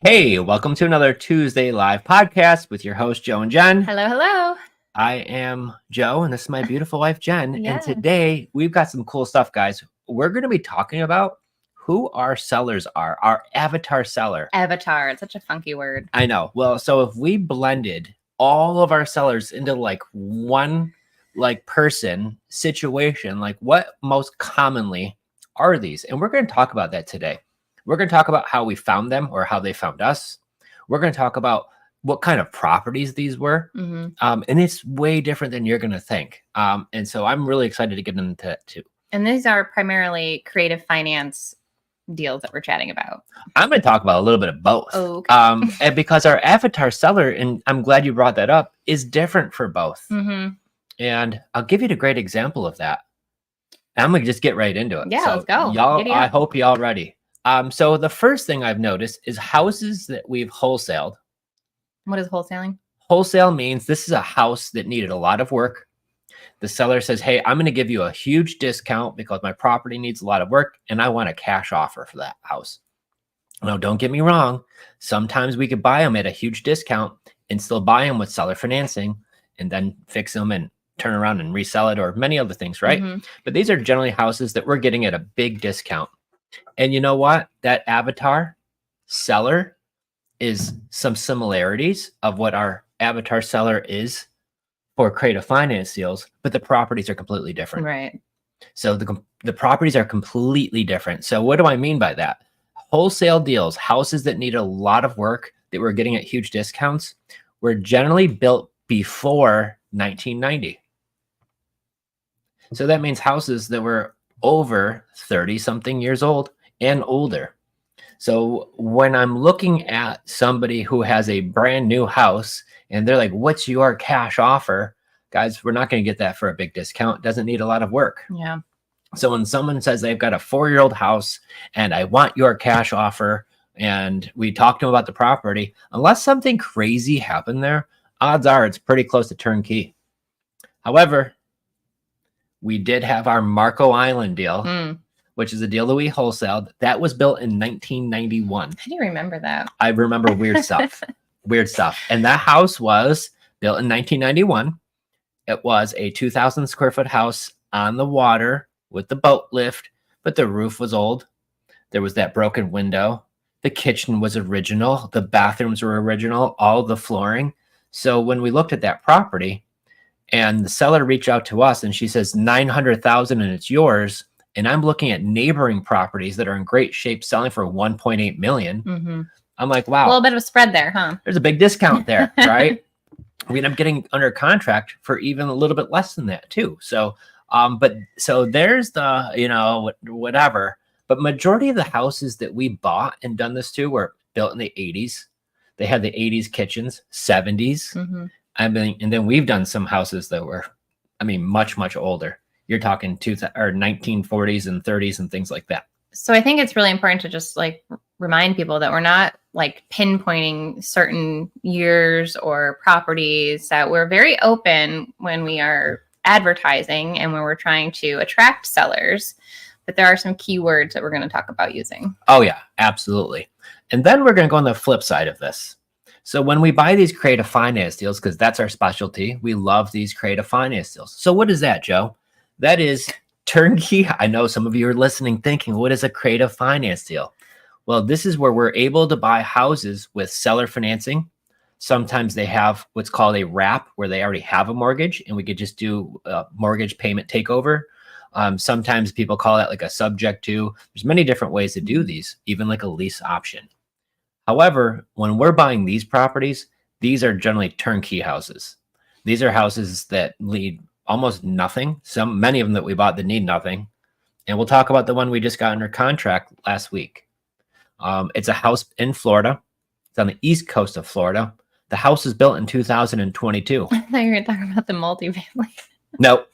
Hey, welcome to another Tuesday live podcast with your host, Joe and Jen. Hello, hello. I am Joe, and this is my beautiful wife, Jen. Yeah. And today we've got some cool stuff, guys. We're going to be talking about who our sellers are, our avatar seller. Avatar. It's such a funky word. I know. Well, so if we blended all of our sellers into like one person situation, like what most commonly are these? And we're going to talk about that today. We're going to talk about how we found them or how they found us. We're going to talk about what kind of properties these were. Mm-hmm. And it's way different than you're going to think. And so I'm really excited to get into that too. And these are primarily creative finance deals that we're chatting about. I'm going to talk about a little bit of both. Oh, okay. And because our avatar seller, and I'm glad you brought that up, is different for both. Mm-hmm. And I'll give you a great example of that. I'm going to just get right into it. Yeah, let's go. Y'all, I hope y'all ready. So the first thing I've noticed is houses that we've wholesaled. What is wholesaling? Wholesale means this is a house that needed a lot of work. The seller says, hey, I'm going to give you a huge discount because my property needs a lot of work and I want a cash offer for that house. Now, don't get me wrong. Sometimes we could buy them at a huge discount and still buy them with seller financing and then fix them and turn around and resell it or many other things, right? Mm-hmm. But these are generally houses that we're getting at a big discount. And you know what? That avatar seller is some similarities of what our avatar seller is for creative finance deals, but the properties are completely different. Right. So the properties are completely different. So what do I mean by that? Wholesale deals, houses that need a lot of work that we're getting at huge discounts, were generally built before 1990. So that means houses that were over 30 something years old and older. So when I'm looking at somebody who has a brand new house and they're like, what's your cash offer? Guys, we're not going to get that for a big discount. It doesn't need a lot of work. Yeah. So when someone says they've got a 4-year-old house and I want your cash offer, and we talk to them about the property, unless something crazy happened there, odds are it's pretty close to turnkey. However, we did have our Marco Island deal, which is a deal that we wholesaled. That was built in 1991. How do you remember that? I remember weird stuff. Weird stuff. And that house was built in 1991. It was a 2,000 square foot house on the water with the boat lift, but the roof was old. There was that broken window. The kitchen was original. The bathrooms were original, all the flooring. So when we looked at that property and the seller reached out to us and she says, $900,000 and it's yours. And I'm looking at neighboring properties that are in great shape selling for $1.8 million. Mm-hmm. I'm like, wow. A little bit of a spread there, huh? There's a big discount there, right? We end up getting under contract for even a little bit less than that too. So, so there's the, whatever. But majority of the houses that we bought and done this to were built in the 80s. They had the 80s kitchens, 70s. Mm-hmm. And then we've done some houses that were, much, much older. You're talking 1940s and 30s and things like that. So I think it's really important to just remind people that we're not pinpointing certain years or properties, that we're very open when we are advertising and when we're trying to attract sellers. But there are some keywords that we're going to talk about using. Oh, yeah, absolutely. And then we're going to go on the flip side of this. So when we buy these creative finance deals, because that's our specialty, we love these creative finance deals. So what is that, Joe? That is turnkey. I know some of you are listening thinking, what is a creative finance deal? Well, this is where we're able to buy houses with seller financing. Sometimes they have what's called a wrap, where they already have a mortgage and we could just do a mortgage payment takeover. Sometimes people call that like a subject to. There's many different ways to do these, even like a lease option. However, when we're buying these properties, these are generally turnkey houses. These are houses that need almost nothing. Many of them that we bought that need nothing. And we'll talk about the one we just got under contract last week. It's a house in Florida. It's on the east coast of Florida. The house is built in 2022. I thought you were going to talk about the multifamily. No.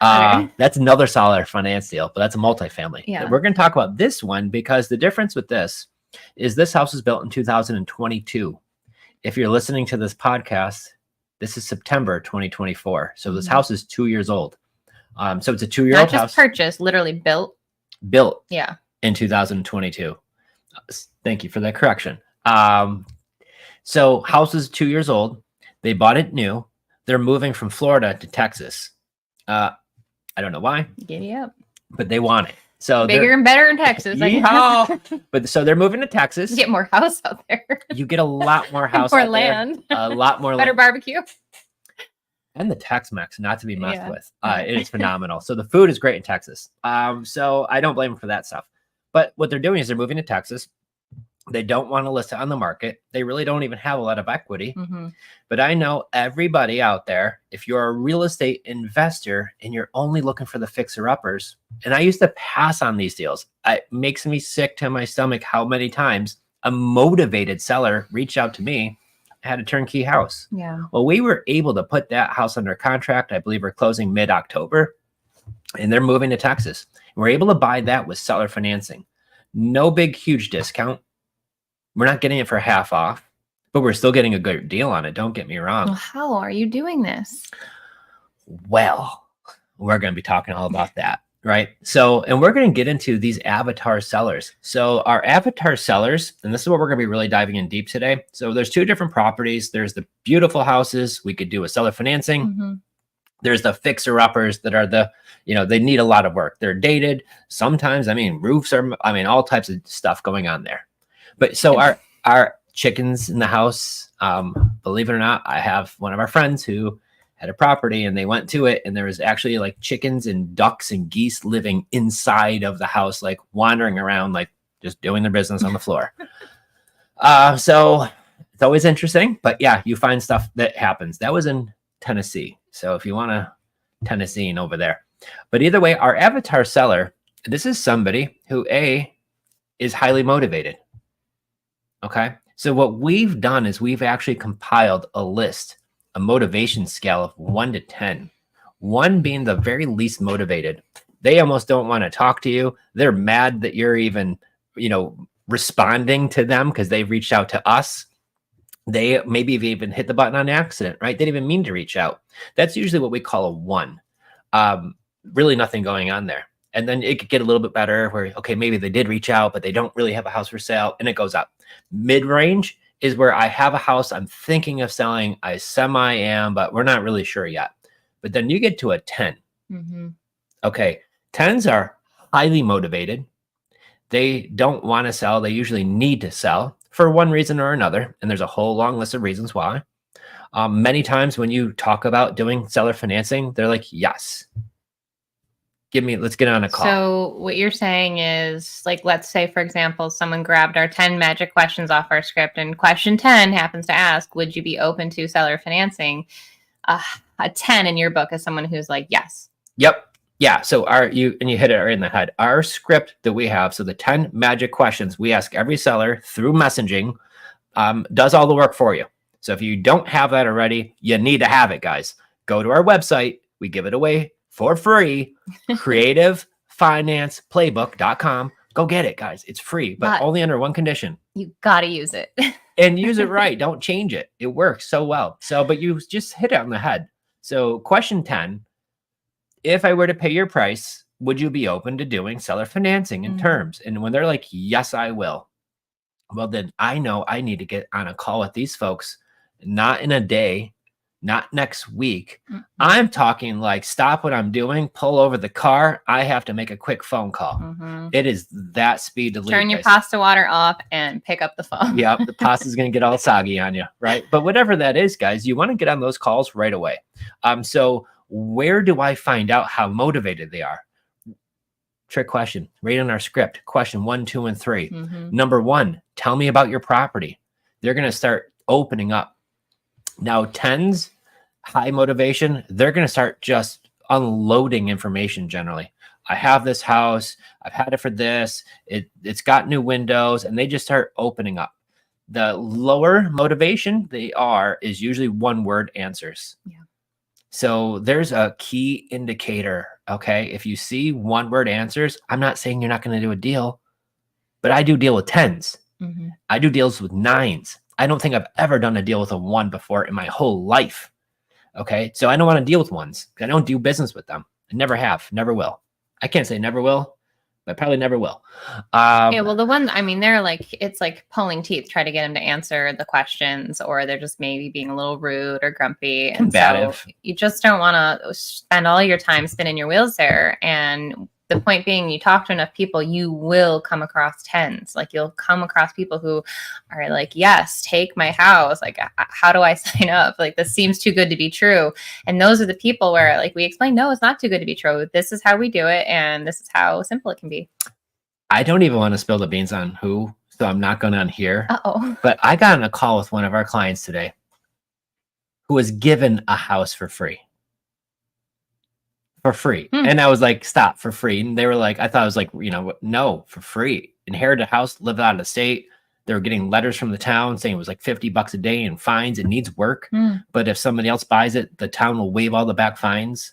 Okay. That's another solid finance deal, but that's a multifamily. Yeah. We're going to talk about this one because the difference with this is this house was built in 2022. If you're listening to this podcast, this is September 2024. So this house is 2 years old. So it's a 2-year-old house. Not just purchased, literally built. Built Yeah. in 2022. Thank you for that correction. So house is 2 years old. They bought it new. They're moving from Florida to Texas. I don't know why, Giddy up. but they want it. So Bigger and better in Texas. I guess. But so they're moving to Texas. Get more house out there. You get a lot more house more out land. there, a lot more better land. barbecue. And the Tex-Mex, not to be messed Yeah. with. It is phenomenal. So the food is great in Texas. So I don't blame them for that stuff. But what they're doing is they're moving to Texas. They don't want to list it on the market. They really don't even have a lot of equity. Mm-hmm. But I know everybody out there, if you're a real estate investor and you're only looking for the fixer-uppers, and I used to pass on these deals. It makes me sick to my stomach how many times a motivated seller reached out to me, had a turnkey house. Yeah. Well, we were able to put that house under contract. I believe we're closing mid-October, and they're moving to Texas. We're able to buy that with seller financing. No big, huge discount. We're not getting it for half off, but we're still getting a good deal on it. Don't get me wrong. Well, how are you doing this? Well, we're going to be talking all about that, right? So, and we're going to get into these avatar sellers. So our avatar sellers, and this is what we're going to be really diving in deep today. So there's two different properties. There's the beautiful houses we could do with seller financing. Mm-hmm. There's the fixer-uppers that are the, they need a lot of work. They're dated. Sometimes, roofs are, all types of stuff going on there. But so our chickens in the house, believe it or not, I have one of our friends who had a property and they went to it and there was actually like chickens and ducks and geese living inside of the house, like wandering around, like just doing their business on the floor. So it's always interesting, but yeah, you find stuff that happens. That was in Tennessee. So if you want to Tennessee over there, but either way, our avatar seller, this is somebody who is highly motivated. Okay. So what we've done is we've actually compiled a list, a motivation scale of 1 to 10, 1 being the very least motivated. They almost don't want to talk to you. They're mad that you're even, responding to them because they've reached out to us. They maybe have even hit the button on accident, right? They didn't even mean to reach out. That's usually what we call a 1. Really nothing going on there. And then it could get a little bit better where, okay, maybe they did reach out, but they don't really have a house for sale, and it goes up. Mid-range is where I have a house I'm thinking of selling. I semi-am, but we're not really sure yet. But then you get to a 10. Mm-hmm. Okay, 10s are highly motivated. They don't want to sell. They usually need to sell for one reason or another, and there's a whole long list of reasons why. Many times when you talk about doing seller financing, they're like, yes. Let's get on a call. So what you're saying is, like, let's say, for example, someone grabbed our 10 magic questions off our script and question 10 happens to ask, would you be open to seller financing? A 10 in your book is someone who's like, yes. Yep. Yeah. So you hit it right in the head. Our script that we have, so the 10 magic questions we ask every seller through messaging, does all the work for you. So if you don't have that already, you need to have it, guys. Go to our website. We give it away for free, creativefinanceplaybook.com. Go get it, guys. It's free, but only under one condition. You got to use it. And use it right. Don't change it. It works so well. So, but you just hit it on the head. So question 10, if I were to pay your price, would you be open to doing seller financing in terms? And when they're like, yes, I will. Well, then I know I need to get on a call with these folks, not in a day, not next week. Mm-hmm. I'm talking like stop what I'm doing, pull over the car. I have to make a quick phone call. Mm-hmm. It is that speed to leave. Turn your pasta water off and pick up the phone. Yep. The pasta is going to get all soggy on you. Right. But whatever that is, guys, you want to get on those calls right away. So where do I find out how motivated they are? Trick question right in our script. Question 1, 2, and 3. Mm-hmm. Number 1, tell me about your property. They're going to start opening up. Now 10s, high motivation, they're going to start just unloading information generally. I have this house. I've had it for this. It's got new windows, and they just start opening up. The lower motivation is usually 1-word answers. Yeah. So there's a key indicator. Okay. If you see 1-word answers, I'm not saying you're not going to do a deal, but I do deal with 10s. Mm-hmm. I do deals with 9s. I don't think I've ever done a deal with a 1 before in my whole life. Okay. So I don't want to deal with 1s. I don't do business with them. I never have, never will. I can't say never will, but probably never will. Yeah, well, the one, I mean, they're like, it's like pulling teeth, try to get them to answer the questions, or they're just maybe being a little rude or grumpy. And combative. so you just don't want to spend all your time spinning your wheels there. And the point being, you talk to enough people, you will come across tens. Like you'll come across people who are like, yes, take my house. Like, how do I sign up? Like, this seems too good to be true. And those are the people where like we explain, no, it's not too good to be true. This is how we do it. And this is how simple it can be. I don't even want to spill the beans on who, so I'm not going on here. Uh-oh. But I got on a call with one of our clients today who was given a house for free. For free. And I was like, stop, for free. And they were like, I thought it was like, you know, no, for free. Inherited a house, lived out of the state. They were getting letters from the town saying it was like $50 a day in fines. It needs work. But if somebody else buys it, the town will waive all the back fines.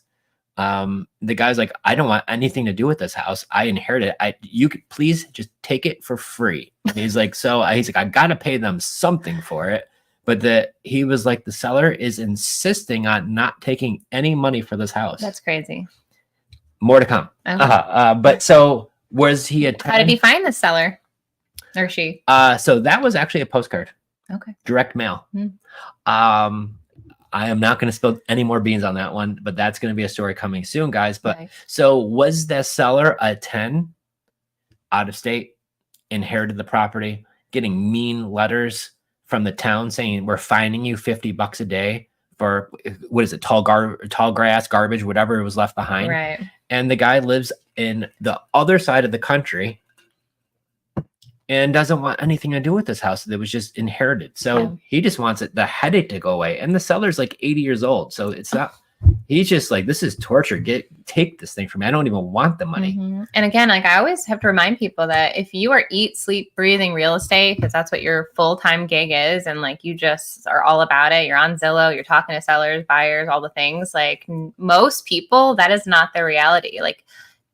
The guy's like, I don't want anything to do with this house. I inherited it. You could please just take it for free. And he's like, he's like, I gotta pay them something for it. But he was like, the seller is insisting on not taking any money for this house. That's crazy. More to come. Okay. But so was he a 10? How did he find the seller or she? So that was actually a postcard. Okay. Direct mail. I am not going to spill any more beans on that one, but that's going to be a story coming soon, guys. But so was the seller a 10, out of state, inherited the property, getting mean letters from the town saying we're fining you $50 a day for, what is it, tall grass, garbage, whatever was left behind. Right. And the guy lives in the other side of the country and doesn't want anything to do with this house that was just inherited. So he just wants the headache to go away. And the seller's like 80 years old. So it's not, he's just like, this is torture. Take this thing from me. I don't even want the money. And again, like I always have to remind people that if you are eat, sleep, breathing real estate, because that's what your full-time gig is, and like you just are all about it, you're on Zillow, you're talking to sellers, buyers, all the things, like most people, that is not their reality. Like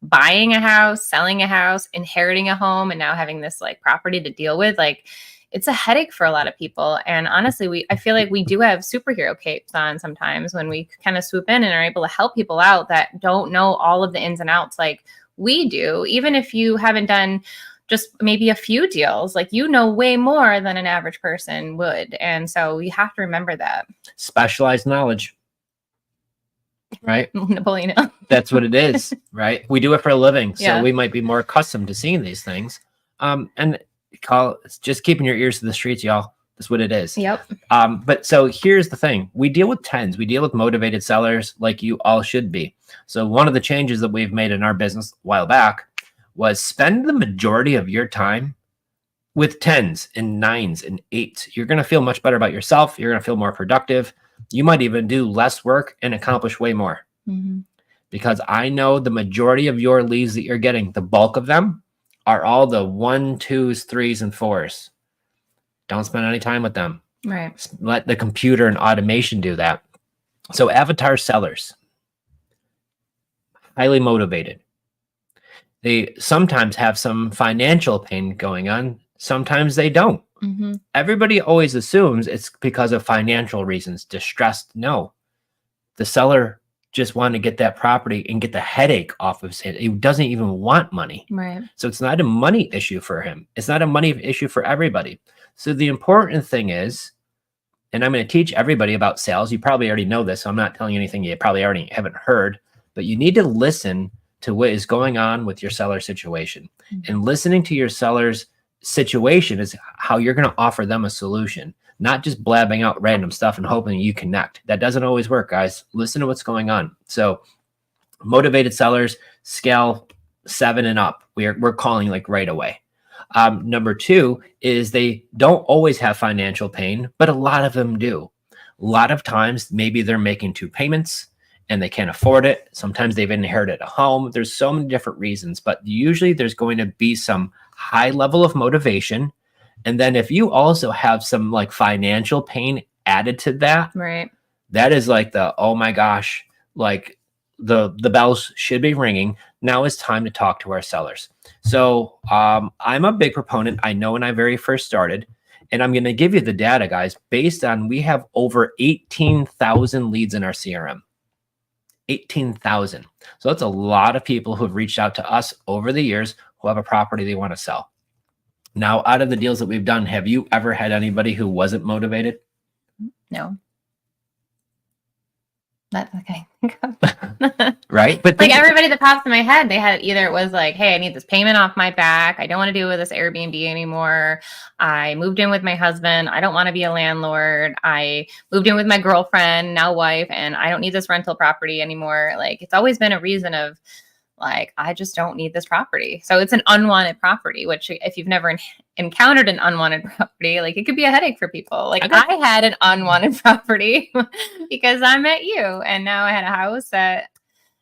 buying a house, selling a house, inheriting a home, and now having this like property to deal with, like it's a headache for a lot of people. And honestly, I feel like we do have superhero capes on sometimes when we kind of swoop in and are able to help people out that don't know all of the ins and outs like we do. Even if you haven't done just maybe a few deals, like you know way more than an average person would. And so we have to remember that. Specialized knowledge. Right? Napoleon. That's what it is, right? We do it for a living, so we might be more accustomed to seeing these things. And it's just keeping your ears to the streets, y'all. That's what it is. Yep. But so here's the thing. We deal with 10s. We deal with motivated sellers like you all should be. So one of the changes that we've made in our business a while back was spend the majority of your time with 10s and 9s and 8s. You're going to feel much better about yourself. You're going to feel more productive. You might even do less work and accomplish way more. Because I know the majority of your leads that you're getting, the bulk of them are all the 1s, 2s, 3s, and 4s. Don't spend any time with them. Right. Let the computer and automation do that. So avatar sellers, highly motivated. They sometimes have some financial pain going on. Sometimes they don't. Everybody always assumes it's because of financial reasons, distressed. No, the seller just want to get that property and get the headache off of it. He doesn't even want money. Right. So it's not a money issue for him. It's not a money issue for everybody. So the important thing is, and I'm going to teach everybody about sales. You probably already know this, so I'm not telling you anything you probably already haven't heard, but you need to listen to what is going on with your seller situation. And listening to your seller's situation is how you're going to offer them a solution, not just blabbing out random stuff and hoping you connect. That doesn't always work, guys. Listen to what's going on. So motivated sellers, scale 7 and up, we're calling like right away. Number 2 is they don't always have financial pain, but a lot of them do. A lot of times, maybe they're making 2 payments and they can't afford it. Sometimes they've inherited a home. There's so many different reasons, but usually there's going to be some high level of motivation. And then if you also have some like financial pain added to that, right, that is like oh my gosh, like the bells should be ringing. Now it's time to talk to our sellers. So I'm a big proponent. I know when I very first started, and I'm going to give you the data, guys, based on we have over 18,000 leads in our CRM. 18,000. So that's a lot of people who have reached out to us over the years who have a property they want to sell. Now, out of the deals that we've done, have you ever had anybody who wasn't motivated? No. That's okay. Right? But like everybody that pops in my head, they had either it was like, hey, I need this payment off my back. I don't want to deal with this Airbnb anymore. I moved in with my husband. I don't want to be a landlord. I moved in with my girlfriend, now wife, and I don't need this rental property anymore. Like it's always been a reason of like, I just don't need this property. So it's an unwanted property, which if you've never encountered an unwanted property, like it could be a headache for people. Like I had an unwanted property because I met you, and now I had a house that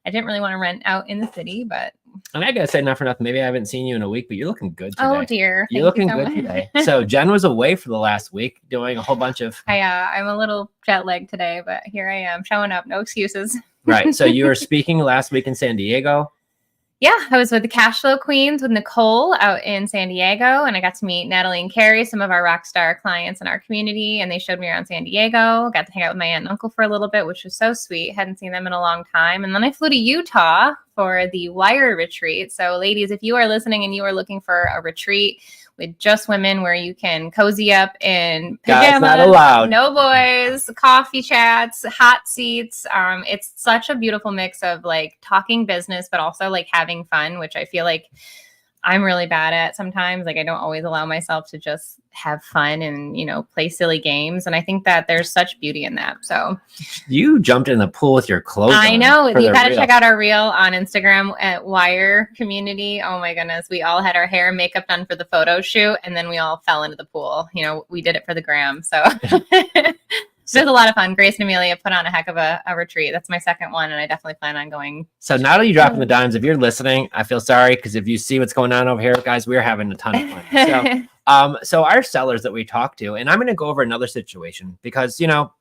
I didn't really want to rent out in the city, but. And I gotta say, not for nothing, maybe I haven't seen you in a week, but you're looking good today. Oh dear. You're looking good today. So Jen was away for the last week doing a whole bunch of. I'm a little jet lagged today, but here I am showing up. No excuses. Right. So you were speaking last week in San Diego. Yeah, I was with the Cash Flow Queens with Nicole out in San Diego, and I got to meet Natalie and Carrie, some of our rock star clients in our community, and they showed me around San Diego. Got to hang out with my aunt and uncle for a little bit, which was so sweet. Hadn't seen them in a long time. And then I flew to Utah for the Wire retreat. So ladies, if you are listening and you are looking for a retreat with just women where you can cozy up in pajamas, Guys not allowed. No boys, coffee chats, hot seats. It's such a beautiful mix of like talking business, but also like having fun, which I feel like I'm really bad at sometimes. Like I don't always allow myself to just have fun and, you know, play silly games. And I think that there's such beauty in that. So you jumped in the pool with your clothes on. I know. You got to check out our reel on Instagram at Wire Community. Oh my goodness. We all had our hair and makeup done for the photo shoot, and then we all fell into the pool. You know, we did it for the gram. So it was a lot of fun. Grace and Amelia put on a heck of a retreat. That's my second one, and I definitely plan on going. So now that you're dropping the dimes, if you're listening, I feel sorry, because if you see what's going on over here, guys, we're having a ton of fun. So our sellers that we talk to, and I'm going to go over another situation because, you know,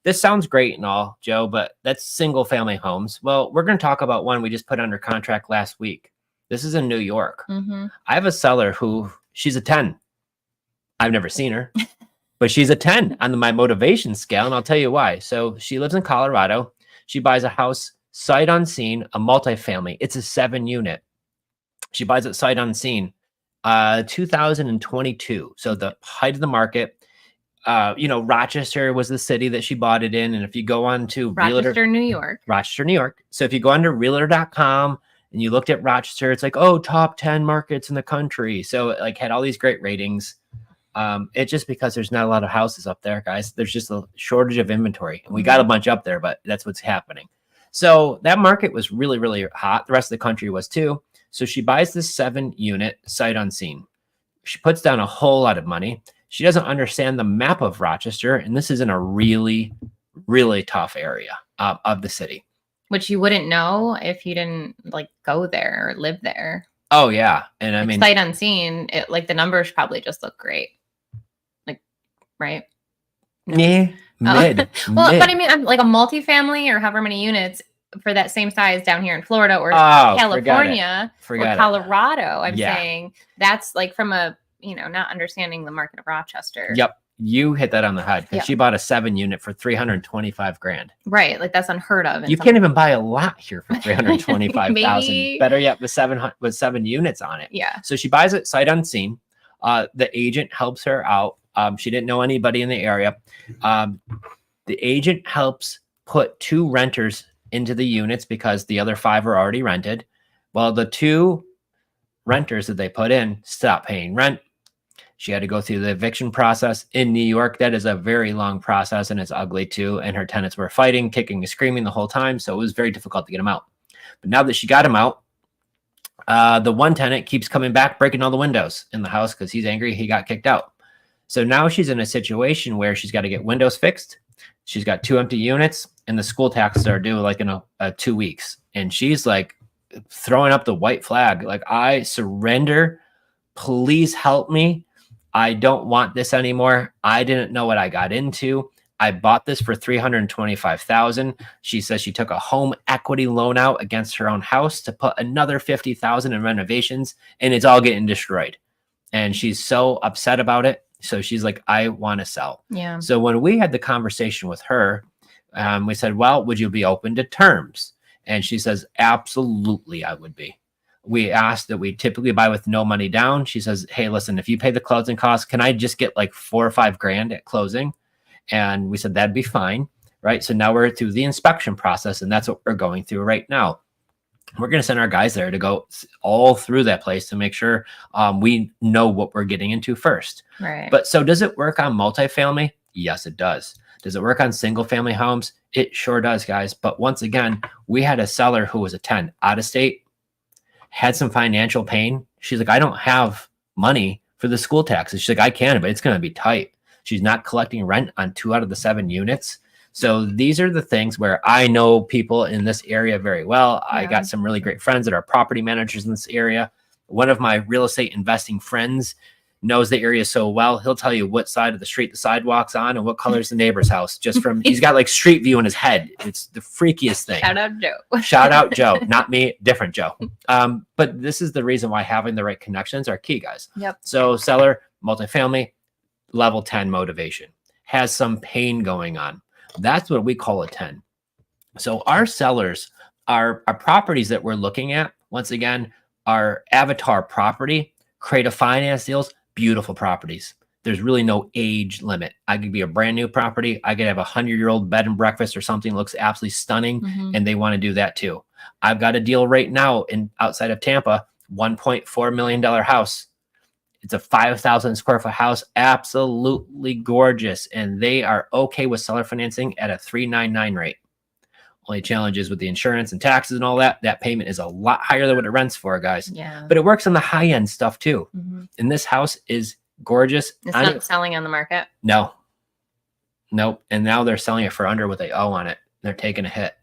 this sounds great and all, Joe, but that's single family homes. Well, we're going to talk about one we just put under contract last week. This is in New York. Mm-hmm. I have a seller who she's a 10. I've never seen her. But she's a 10 on my motivation scale, and I'll tell you why. So she lives in Colorado. She buys a house sight unseen, a multifamily. It's a 7-unit. She buys it sight unseen, 2022. So the height of the market. You know, Rochester was the city that she bought it in. And if you go on to Rochester, New York. So if you go on to realtor.com and you looked at Rochester, it's like, oh, top 10 markets in the country. So it like had all these great ratings. It's just because there's not a lot of houses up there, guys. There's just a shortage of inventory, and we got a bunch up there, but that's what's happening. So that market was really, really hot. The rest of the country was too. So she buys this 7-unit sight unseen. She puts down a whole lot of money. She doesn't understand the map of Rochester, and this is in a really, really tough area of the city. Which you wouldn't know if you didn't like go there or live there. Oh yeah, and I mean, sight unseen, it like the numbers probably just look great. Right? No. Yeah, mid. Well, mid. but I mean, I'm like a multifamily or however many units for that same size down here in Florida or California or Colorado. I'm saying that's like from a, you know, not understanding the market of Rochester. Yep. You hit that on the head because she bought a 7-unit for $325,000. Right. Like that's unheard of. You can't even buy a lot here for $325,000. Better yet, with 7 units on it. Yeah. So she buys it sight unseen. The agent helps her out. She didn't know anybody in the area. The agent helps put 2 renters into the units because the other 5 are already rented. Well, the 2 renters that they put in stopped paying rent. She had to go through the eviction process in New York. That is a very long process, and it's ugly too. And her tenants were fighting, kicking and screaming the whole time. So it was very difficult to get them out. But now that she got him out, the one tenant keeps coming back, breaking all the windows in the house because he's angry he got kicked out. So now she's in a situation where she's got to get windows fixed. She's got 2 empty units, and the school taxes are due like in 2 weeks. And she's like throwing up the white flag. Like, I surrender. Please help me. I don't want this anymore. I didn't know what I got into. I bought this for $325,000. She says she took a home equity loan out against her own house to put another $50,000 in renovations, and it's all getting destroyed. And she's so upset about it. So she's like, I want to sell. Yeah. So when we had the conversation with her, we said, well, would you be open to terms? And she says, absolutely, I would be. We asked that we typically buy with no money down. She says, hey, listen, if you pay the closing costs, can I just get like $4 or $5 grand at closing? And we said, that'd be fine. Right. So now we're through the inspection process, and that's what we're going through right now. We're going to send our guys there to go all through that place to make sure we know what we're getting into first. Right. But so does it work on multifamily? Yes, it does. Does it work on single family homes? It sure does, guys. But once again, we had a seller who was a 10 out of state, had some financial pain. She's like, I don't have money for the school taxes. She's like, I can, but it's going to be tight. She's not collecting rent on 2 out of the 7 units. So these are the things where I know people in this area very well. Yeah. I got some really great friends that are property managers in this area. One of my real estate investing friends knows the area so well. He'll tell you what side of the street the sidewalk's on and what color's the neighbor's house, just from, he's got like street view in his head. It's the freakiest thing. Shout out Joe. Shout out Joe, not me, different Joe. But this is the reason why having the right connections are key, guys. Yep. So seller, multifamily, level 10 motivation, has some pain going on. That's what we call a 10. So our sellers, our properties that we're looking at, once again, our avatar property, creative finance deals, beautiful properties. There's really no age limit. I could be a brand new property. I could have a 100-year-old bed and breakfast or something that looks absolutely stunning, and they want to do that too. I've got a deal right now outside of Tampa, $1.4 million house. It's a 5,000 square foot house, absolutely gorgeous. And they are okay with seller financing at a 3.99 rate. Only challenge is with the insurance and taxes and all that. That payment is a lot higher than what it rents for, guys. Yeah. But it works on the high end stuff too. And this house is gorgeous. It's not selling on the market. No. Nope. And now they're selling it for under what they owe on it. They're taking a hit.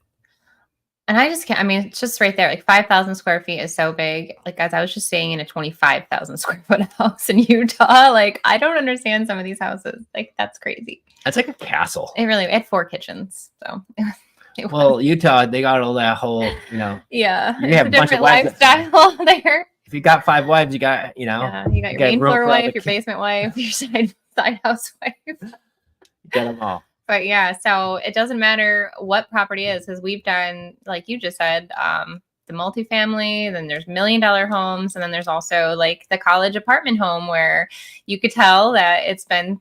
And I just can't, I mean, it's just right there. Like 5,000 square feet is so big. Like, as I was just staying in a 25,000 square foot house in Utah. Like, I don't understand some of these houses. Like, that's crazy. That's like a castle. It had 4 kitchens. So well, Utah, they got all that whole, yeah, you have a different lifestyle there. If you got 5 wives, you got, yeah, you got your main floor wife, your basement wife, your side house wife. You get them all. But yeah, so it doesn't matter what property is, because we've done, like you just said, the multifamily, then there's $1 million homes, and then there's also like the college apartment home where you could tell that it's been,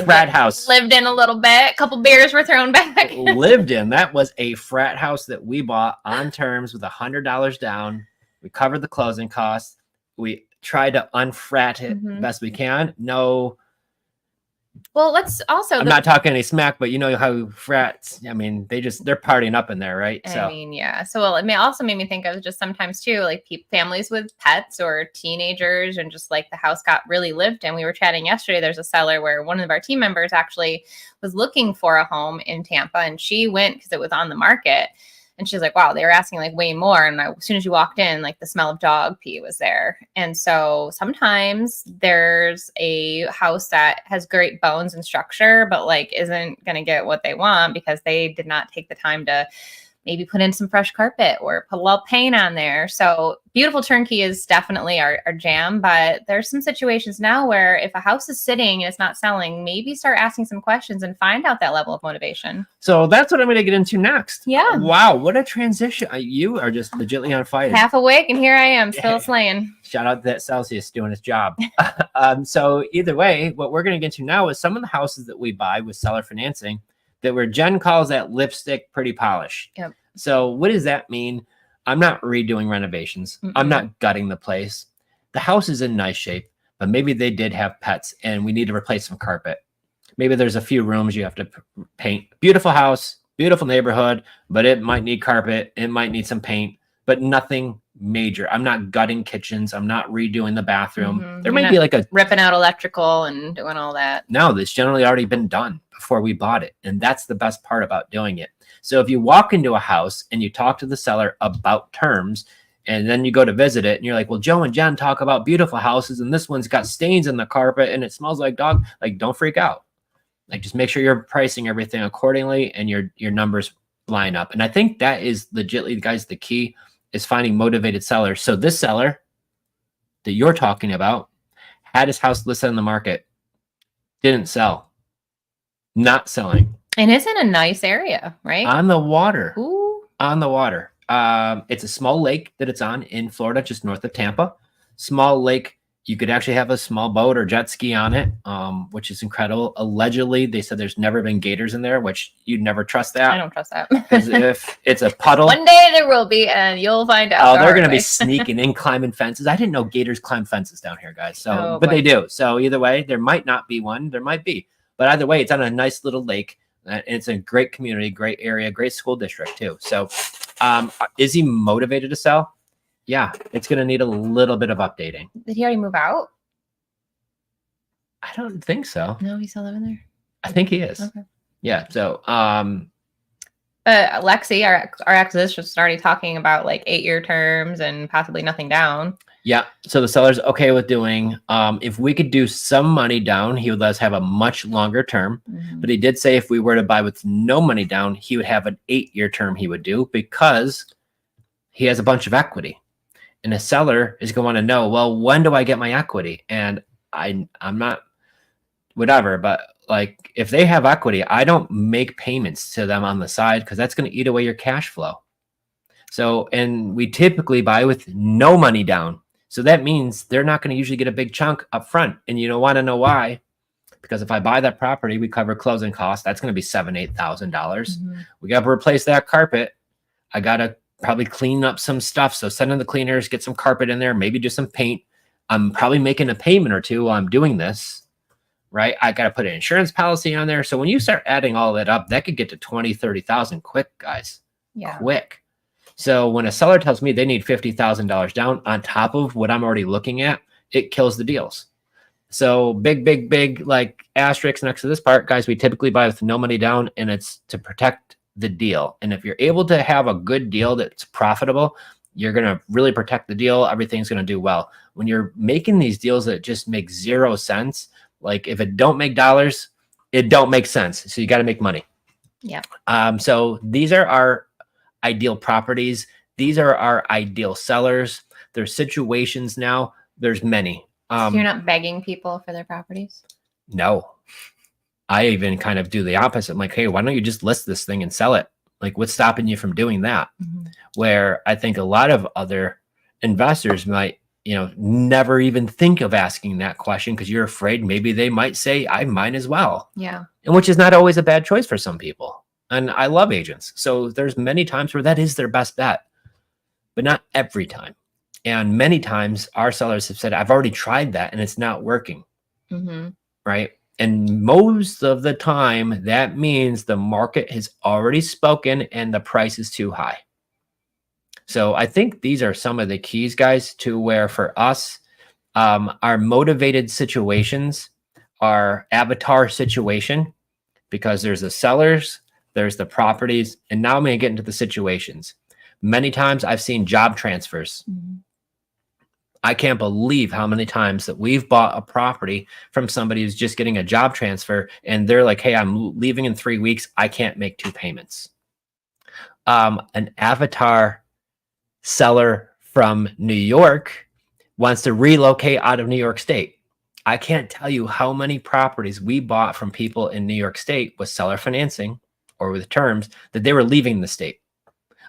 frat house. Lived in a little bit, a couple beers were thrown back. Lived in. That was a frat house that we bought on terms with $100 down. We covered the closing costs. We tried to unfrat it best we can. No. Well, let's also. I'm not talking any smack, but you know how frats, I mean, they're partying up in there, right? I mean, yeah. So, well, it also made me think of just sometimes too, like families with pets or teenagers, and just like the house got really lived in. We were chatting yesterday. There's a seller where one of our team members actually was looking for a home in Tampa, and she went because it was on the market. And she's like, wow, they were asking like way more. And as soon as you walked in, like the smell of dog pee was there. And so sometimes there's a house that has great bones and structure, but like isn't going to get what they want because they did not take the time to maybe put in some fresh carpet or put a little paint on there. So beautiful turnkey is definitely our jam, but there's some situations now where if a house is sitting and it's not selling, maybe start asking some questions and find out that level of motivation. So that's what I'm going to get into next. Yeah. Wow. What a transition. You are just legitimately on fire. Half awake and here I am still slaying. Shout out to that Celsius doing his job. So either way, what we're going to get to now is some of the houses that we buy with seller financing that where Jen calls that lipstick pretty polish. Yep. So what does that mean? I'm not redoing renovations. I'm not gutting the place. The house is in nice shape, but maybe they did have pets and we need to replace some carpet. Maybe there's a few rooms you have to paint. Beautiful house, beautiful neighborhood, but it might need carpet. It might need some paint, but nothing major. I'm not gutting kitchens. I'm not redoing the bathroom. There may be like a ripping out electrical and doing all that. No, that's generally already been done before we bought it. And that's the best part about doing it. So if you walk into a house and you talk to the seller about terms, and then you go to visit it and you're like, well, Joe and Jen talk about beautiful houses and this one's got stains in the carpet and it smells like dog. Like, don't freak out. Like, just make sure you're pricing everything accordingly and your numbers line up. And I think that is legitimately, guys, the key is finding motivated sellers. So this seller that you're talking about had his house listed on the market, didn't sell, not selling. And it's in a nice area, right? On the water. Ooh. On the water. It's a small lake that it's on in Florida, just north of Tampa. Small lake. You could actually have a small boat or jet ski on it, which is incredible. Allegedly, they said there's never been gators in there, which you'd never trust that. I don't trust that. Because if it's a puddle, one day there will be, and you'll find out. oh, they're going to be sneaking in, climbing fences. I didn't know gators climb fences down here, guys. So, but they do. So either way, there might not be one. There might be, but either way, it's on a nice little lake. And it's a great community, great area, great school district too. So, is he motivated to sell? Yeah, it's going to need a little bit of updating. Did he already move out? I don't think so. No, he's still living there. I think he is. Okay. Yeah. So, Lexi, our acquisitionist, is already talking about like 8-year terms and possibly nothing down. Yeah. So the seller's okay with doing. If we could do some money down, he would let us have a much longer term. Mm-hmm. But he did say if we were to buy with no money down, he would have an 8-year term. He would do because he has a bunch of equity. And a seller is going to want to know, well, when do I get my equity? And I'm not whatever, but like if they have equity, I don't make payments to them on the side because that's going to eat away your cash flow. So, and we typically buy with no money down. So that means they're not going to usually get a big chunk up front. And you don't want to know why? Because if I buy that property, we cover closing costs. That's going to be $7,000-8,000. Mm-hmm. We got to replace that carpet. I got to probably clean up some stuff. So send in the cleaners, get some carpet in there, maybe do some paint. I'm probably making a payment or two while I'm doing this, right? I got to put an insurance policy on there. So when you start adding all that up, that could get to 20, 30,000 quick, guys. Yeah. Quick. So when a seller tells me they need $50,000 down on top of what I'm already looking at, it kills the deals. So big, like asterisks next to this part, guys, we typically buy with no money down, and it's to protect the deal. And if you're able to have a good deal that's profitable, you're going to really protect the deal. Everything's going to do well. When you're making these deals that just make 0 sense, like if it don't make dollars, it don't make sense. So you got to make money. Yeah. So these are our ideal properties. These are our ideal sellers. There's situations now. There's many. So you're not begging people for their properties? No. I even kind of do the opposite. I'm like, hey, why don't you just list this thing and sell it? Like, what's stopping you from doing that? Mm-hmm. Where I think a lot of other investors might, never even think of asking that question because you're afraid maybe they might say, I might as well. Yeah. And which is not always a bad choice for some people. And I love agents. So there's many times where that is their best bet, but not every time. And many times our sellers have said, I've already tried that and it's not working. Mm-hmm. Right. And most of the time, that means the market has already spoken and the price is too high. So I think these are some of the keys, guys, to where for us, our motivated situations, our avatar situation, because there's the sellers, there's the properties, and now I'm going to get into the situations. Many times I've seen job transfers. Mm-hmm. I can't believe how many times that we've bought a property from somebody who's just getting a job transfer and they're like, hey, I'm leaving in 3 weeks. I can't make 2 payments. An avatar seller from New York wants to relocate out of New York State. I can't tell you how many properties we bought from people in New York State with seller financing or with terms that they were leaving the state.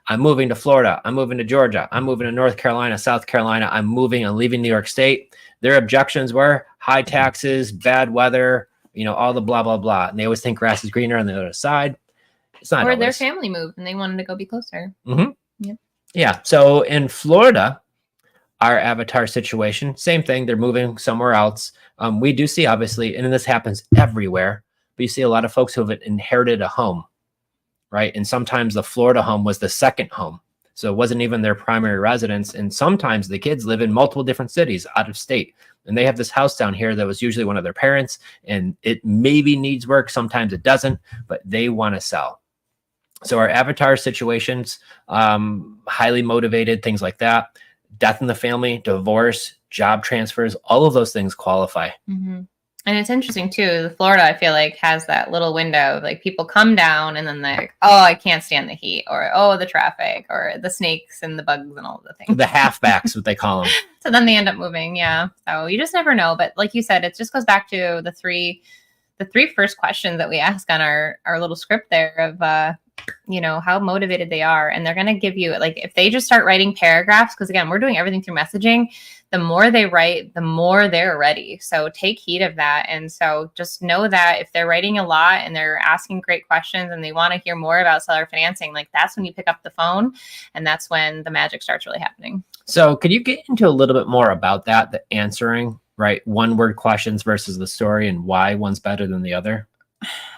I'm moving to Florida. I'm moving to Georgia. I'm moving to North Carolina, South Carolina. I'm leaving New York State. Their objections were high taxes, bad weather, all the blah, blah, blah. And they always think grass is greener on the other side. It's not. Or their family moved and they wanted to go be closer. Mm-hmm. Yep. Yeah. So in Florida, our avatar situation, same thing. They're moving somewhere else. We do see, obviously, and this happens everywhere, but you see a lot of folks who have inherited a home. Right. And sometimes the Florida home was the second home. So it wasn't even their primary residence. And sometimes the kids live in multiple different cities out of state. And they have this house down here that was usually one of their parents. And it maybe needs work. Sometimes it doesn't, but they want to sell. So our avatar situations, highly motivated, things like that. Death in the family, divorce, job transfers, all of those things qualify. Mm-hmm. And it's interesting too. Florida, I feel like, has that little window of like people come down and then they're like, oh, I can't stand the heat, or oh, the traffic, or the snakes and the bugs and all of the things. The halfbacks, what they call them. So then they end up moving. Yeah. So you just never know. But like you said, it just goes back to the three first questions that we ask on our little script there of how motivated they are. And they're going to give you, like, if they just start writing paragraphs, because again, we're doing everything through messaging, the more they write, the more they're ready. So take heed of that. And so just know that if they're writing a lot and they're asking great questions and they want to hear more about seller financing, like that's when you pick up the phone and that's when the magic starts really happening. So could you get into a little bit more about that, the answering, right? One word questions versus the story and why one's better than the other?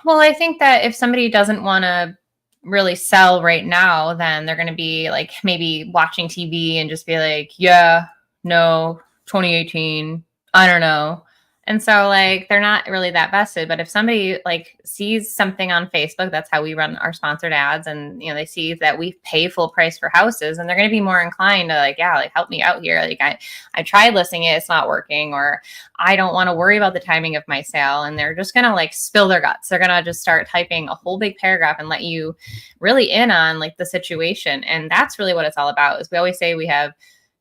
Well, I think that if somebody doesn't want to really sell right now, then they're going to be like maybe watching TV and just be like, yeah, no, 2018, I don't know. And so like they're not really that vested. But if somebody like sees something on Facebook, that's how we run our sponsored ads, and they see that we pay full price for houses, and they're going to be more inclined to like, yeah, like help me out here. Like I tried listing it, it's not working, or I don't want to worry about the timing of my sale. And they're just going to like spill their guts. They're going to just start typing a whole big paragraph and let you really in on like the situation. And that's really what it's all about. Is we always say we have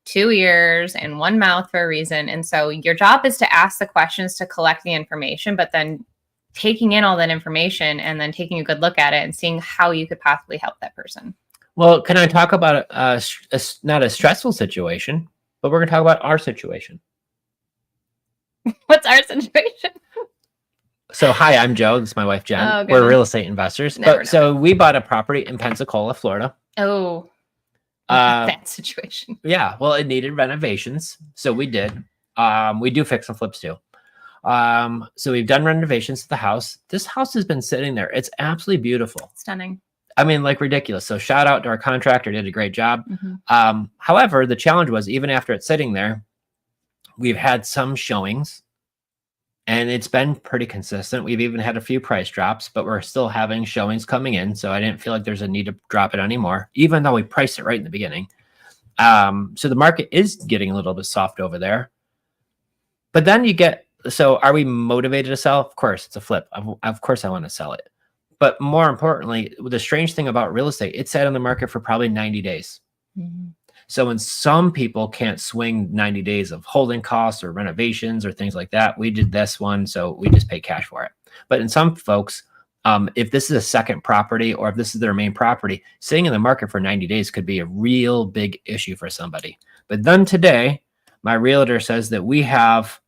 2 ears and 1 mouth for a reason. And so your job is to ask the questions to collect the information, but then taking in all that information and then taking a good look at it and seeing how you could possibly help that person. Well, can I talk about not a stressful situation, but we're going to talk about our situation. What's our situation? So, hi, I'm Joe. This is my wife, Jen. Oh, we're real estate investors. So we bought a property in Pensacola, Florida. Oh, that situation. Yeah, well, it needed renovations, so we did. We do fix and flips too. So we've done renovations to the house. This house has been sitting there. It's absolutely beautiful. Stunning. I mean, like ridiculous. So shout out to our contractor, did a great job. Mm-hmm. However, the challenge was even after it's sitting there, we've had some showings and it's been pretty consistent. We've even had a few price drops, but we're still having showings coming in. So I didn't feel like there's a need to drop it anymore, even though we priced it right in the beginning. So the market is getting a little bit soft over there. But then so are we motivated to sell? Of course, it's a flip. Of course I want to sell it. But more importantly, the strange thing about real estate, it sat on the market for probably 90 days. Mm-hmm. So when some people can't swing 90 days of holding costs or renovations or things like that, we did this one, so we just pay cash for it. But in some folks, if this is a second property or if this is their main property, sitting in the market for 90 days could be a real big issue for somebody. But then today, my realtor says that we have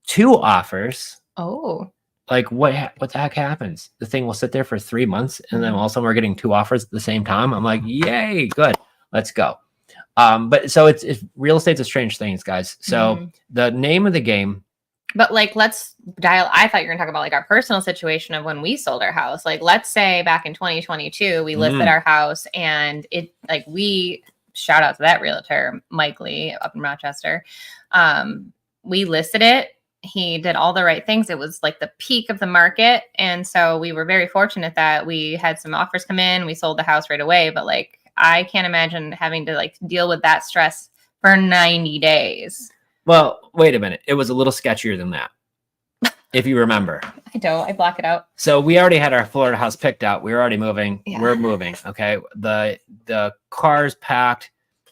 2 offers. Oh. Like what the heck happens? The thing will sit there for 3 months and then all of a sudden we're getting 2 offers at the same time. I'm like, yay, good. Let's go. But so it's real estate's a strange thing, guys. So the name of the game. But like, let's dial. I thought you were gonna talk about like our personal situation of when we sold our house. Like, let's say back in 2022, we listed our house and it like we shout out to that realtor, Mike Lee up in Rochester. We listed it. He did all the right things. It was like the peak of the market. And so we were very fortunate that we had some offers come in. We sold the house right away. But like, I can't imagine having to like deal with that stress for 90 days. Well, wait a minute. It was a little sketchier than that. If you remember. I don't. I block it out. So we already had our Florida house picked out. We were already moving. Yeah. We're moving. Okay. The car's packed.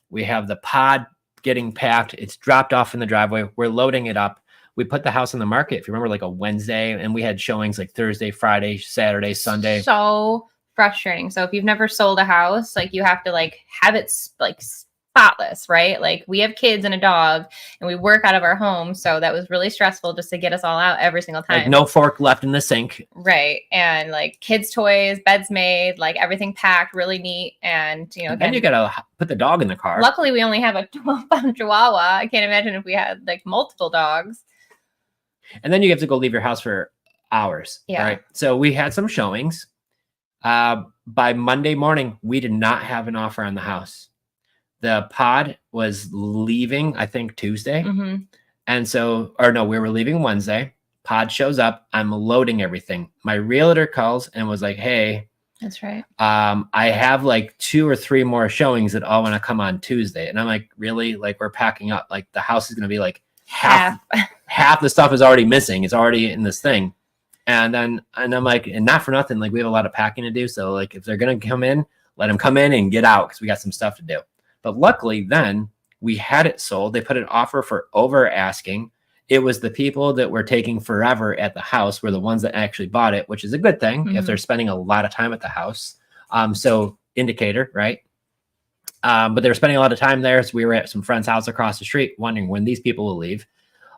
We have the pod getting packed. It's dropped off in the driveway. We're loading it up. We put the house on the market, if you remember, like a Wednesday, and we had showings like Thursday, Friday, Saturday, Sunday. So frustrating. So if you've never sold a house, like you have to like have it like spotless, right? Like we have kids and a dog and we work out of our home. So that was really stressful just to get us all out every single time. Like no fork left in the sink. Right. And like kids' toys, beds made, like everything packed, really neat. And, again, then you got to put the dog in the car. Luckily, we only have a 12-pound Chihuahua. I can't imagine if we had like multiple dogs. And then you have to go leave your house for hours. Yeah. Right. So we had some showings. By Monday morning, we did not have an offer on the house. The pod was leaving, I think, Tuesday. Mm-hmm. And so, we were leaving Wednesday. Pod shows up. I'm loading everything. My realtor calls and was like, hey, that's right. I have like 2 or 3 more showings that all want to come on Tuesday. And I'm like, really? Like we're packing up. Like the house is going to be like half the stuff is already missing. It's already in this thing. And I'm like, and not for nothing, like we have a lot of packing to do. So like if they're going to come in, let them come in and get out because we got some stuff to do. But luckily then we had it sold. They put an offer for over asking. It was the people that were taking forever at the house were the ones that actually bought it, which is a good thing if they're spending a lot of time at the house. So indicator, right? But they were spending a lot of time there. So we were at some friend's house across the street wondering when these people will leave.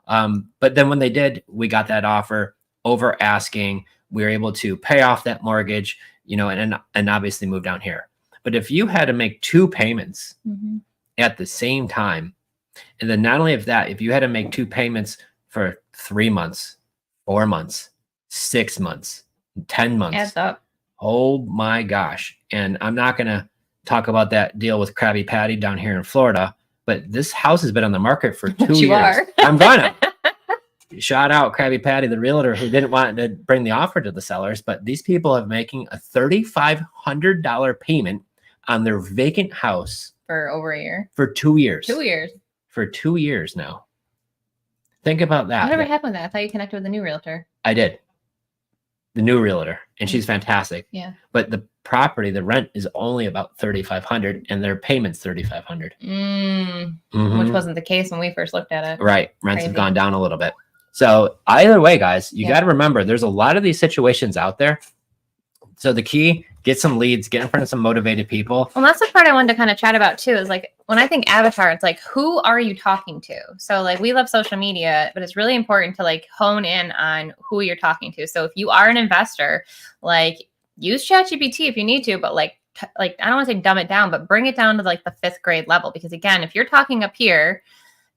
But then when they did, we got that offer over asking. We were able to pay off that mortgage, and obviously move down here. But if you had to make 2 payments at the same time, and then not only of that, if you had to make 2 payments for 3 months, 4 months, 6 months, 10 months, Adds up. oh my gosh. And I'm not going to talk about that deal with Krabby Patty down here in Florida, but this house has been on the market for 2 You years. are. I'm gonna shout out Krabby Patty, the realtor, who didn't want to bring the offer to the sellers, but these people are making a $3,500 payment on their vacant house For over a year. for 2 years. 2 years. For 2 years now. Think about that. Whatever happened with that? I thought you connected with a new realtor. I did. The new realtor, and she's fantastic. Yeah. But the property, the rent is only about $3,500, and their payment's $3,500. Which wasn't the case when we first looked at it. Right. Rents Crazy. have gone down a little bit. So either way, guys, you Yeah. got to remember there's a lot of these situations out there. So the key, get some leads, get in front of some motivated people. Well, that's the part I wanted to kind of chat about too, is like when I think avatar, it's like, who are you talking to? So like we love social media, but it's really important to like hone in on who you're talking to. So if you are an investor, like use ChatGPT if you need to, but like I don't want to say dumb it down, but bring it down to like the 5th grade level. Because again, if you're talking up here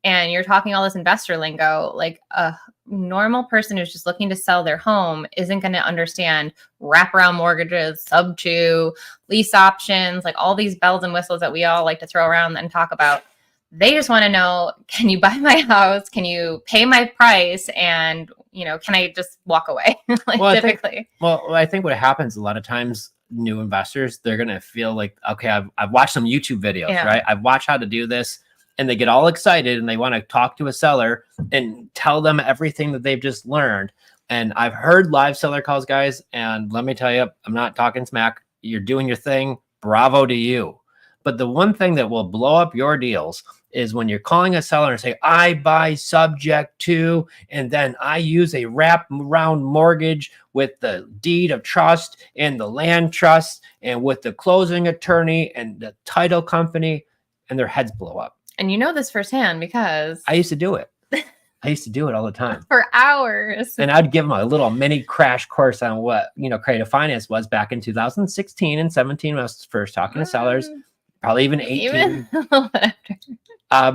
and you're talking all this investor lingo, like a normal person who's just looking to sell their home isn't going to understand wraparound mortgages, sub 2, lease options, like all these bells and whistles that we all like to throw around and talk about. They just want to know, can you buy my house? Can you pay my price? And, can I just walk away? Typically. I think what happens a lot of times, new investors, they're going to feel like, okay, I've watched some YouTube videos, right? I've watched how to do this. And they get all excited and they want to talk to a seller and tell them everything that they've just learned. And I've heard live seller calls, guys. And let me tell you, I'm not talking smack. You're doing your thing. Bravo to you. But the one thing that will blow up your deals is when you're calling a seller and say, I buy subject to, and then I use a wrap-around mortgage with the deed of trust and the land trust and with the closing attorney and the title company, and their heads blow up. And you know this firsthand because I used to do it. I used to do it all the time for hours. And I'd give them a little mini crash course on what, creative finance was back in 2016 and 17 when I was first talking to sellers, probably even 18. Even a little bit after.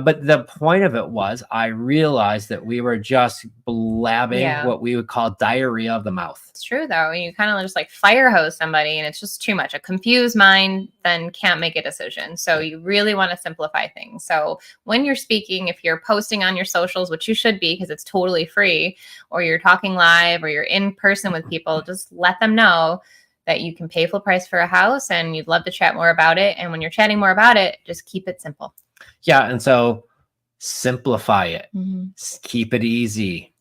But the point of it was I realized that we were just blabbing what we would call diarrhea of the mouth. It's true, though. You kind of just like fire hose somebody and it's just too much. A confused mind then can't make a decision. So you really want to simplify things. So when you're speaking, if you're posting on your socials, which you should be because it's totally free, or you're talking live or you're in person with people, just let them know that you can pay full price for a house and you'd love to chat more about it. And when you're chatting more about it, just keep it simple. Yeah. And so simplify it. Mm-hmm. Keep it easy.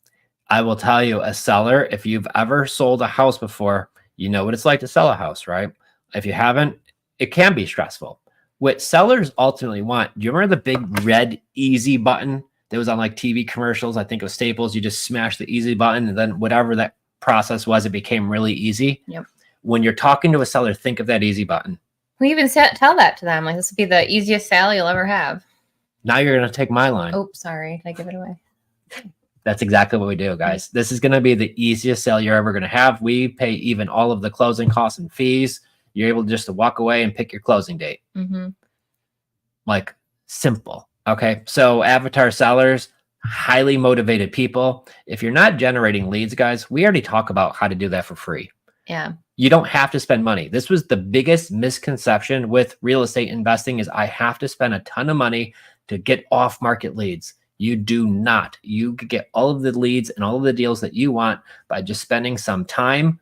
I will tell you, a seller, if you've ever sold a house before, you know what it's like to sell a house, right? If you haven't, it can be stressful. What sellers ultimately want, do you remember the big red easy button that was on like TV commercials? I think it was Staples. You just smash the easy button and then whatever that process was, it became really easy. Yep. When you're talking to a seller, think of that easy button. We even tell that to them. Like, this would be the easiest sale you'll ever have. Now you're going to take my line. Oh, sorry. Did I give it away? That's exactly what we do, guys. This is going to be the easiest sale you're ever going to have. We pay even all of the closing costs and fees. You're able just to walk away and pick your closing date. Mm-hmm. Like, simple. Okay. So avatar sellers, highly motivated people. If you're not generating leads, guys, we already talk about how to do that for free. Yeah. You don't have to spend money. This was the biggest misconception with real estate investing is I have to spend a ton of money to get off market leads. You do not. You could get all of the leads and all of the deals that you want by just spending some time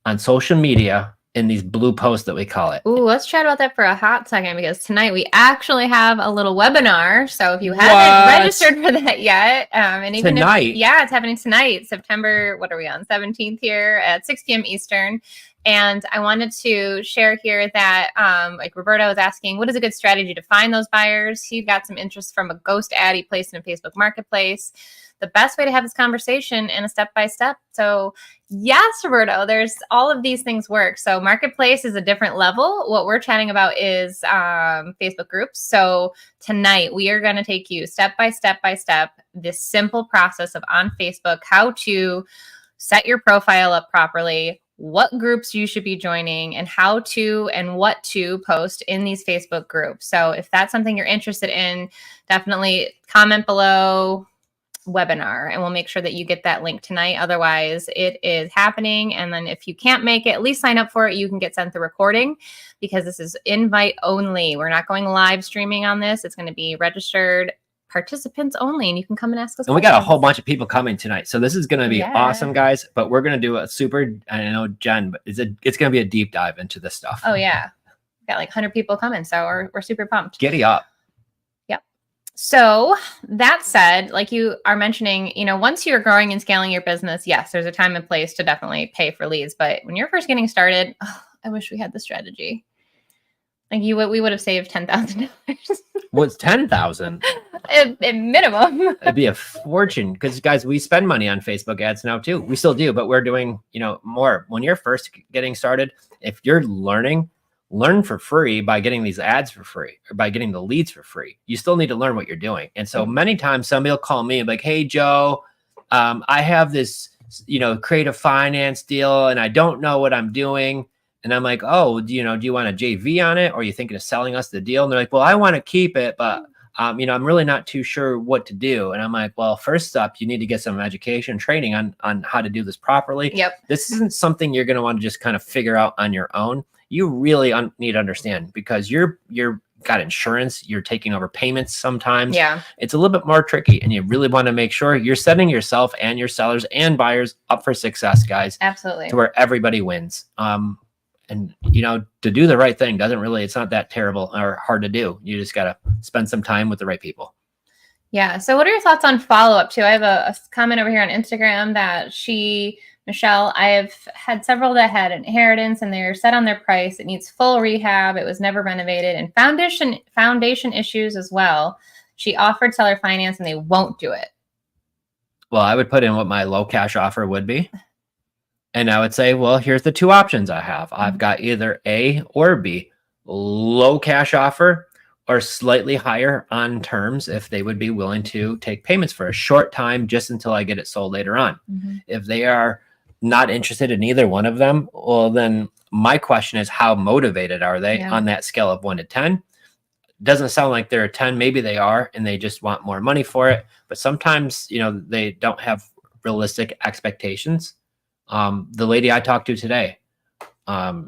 on social media in these blue posts that we call it. Ooh, let's chat about that for a hot second because tonight we actually have a little webinar. So if you haven't registered for that yet, and even tonight, it's happening tonight, September, what are we on? 17th here at 6 p.m. Eastern. And I wanted to share here that, like Roberto was asking, what is a good strategy to find those buyers? He got some interest from a ghost ad he placed in a Facebook Marketplace. the best way to have this conversation and a step-by-step. So yes, Roberto, there's all of these things work. So marketplace is a different level. What we're chatting about is Facebook groups. So tonight we are going to take you step by step this simple process of on Facebook, how to set your profile up properly, what groups you should be joining, and how to and what to post in these Facebook groups. So if that's something you're interested in, definitely comment below webinar and we'll make sure that you get that link tonight. Otherwise, it is happening. And then if you can't make it, at least sign up for it. You can get sent the recording because this is invite only. We're not going live streaming on this. It's going to be registered participants only, and you can come and ask us. And we got a whole bunch of people coming tonight, so this is going to be Yeah. awesome, guys. But we're going to do a super, I know Jen, but it's going to be a deep dive into this stuff. Oh yeah, we got like 100 people coming, so we're super pumped. Giddy up. Yep. So that said, like you are mentioning, once you're growing and scaling your business, yes, there's a time and place to definitely pay for leads. But when you're first getting started, I wish we had the strategy. Like we would have saved $10,000. What's 10,000? At minimum. It'd be a fortune because, guys, we spend money on Facebook ads now too. We still do, but we're doing, more. When you're first getting started, if you're learn for free by getting these ads for free or by getting the leads for free. You still need to learn what you're doing. And so many times somebody will call me and be like, hey, Joe, I have this, creative finance deal and I don't know what I'm doing. And I'm like, oh, do you want a JV on it? Or are you thinking of selling us the deal? And they're like, well, I want to keep it, but I'm really not too sure what to do. And I'm like, well, first up, you need to get some education training on how to do this properly. Yep. This isn't something you're going to want to just kind of figure out on your own. You really need to understand because you're got insurance, you're taking over payments sometimes. Yeah. It's a little bit more tricky and you really want to make sure you're setting yourself and your sellers and buyers up for success, guys. Absolutely. To where everybody wins. And, to do the right thing it's not that terrible or hard to do. You just got to spend some time with the right people. Yeah. So what are your thoughts on follow-up too? I have a comment over here on Instagram that Michelle, I've had several that had inheritance and they're set on their price. It needs full rehab. It was never renovated and foundation issues as well. She offered seller finance and they won't do it. Well, I would put in what my low cash offer would be. And I would say, well, here's the two options I have. I've got either A or B, low cash offer or slightly higher on terms if they would be willing to take payments for a short time just until I get it sold later on. Mm-hmm. If they are not interested in either one of them, well, then my question is how motivated are they on that scale of 1 to 10? Doesn't sound like they're a 10. Maybe they are, and they just want more money for it. But sometimes, they don't have realistic expectations. The lady I talked to today,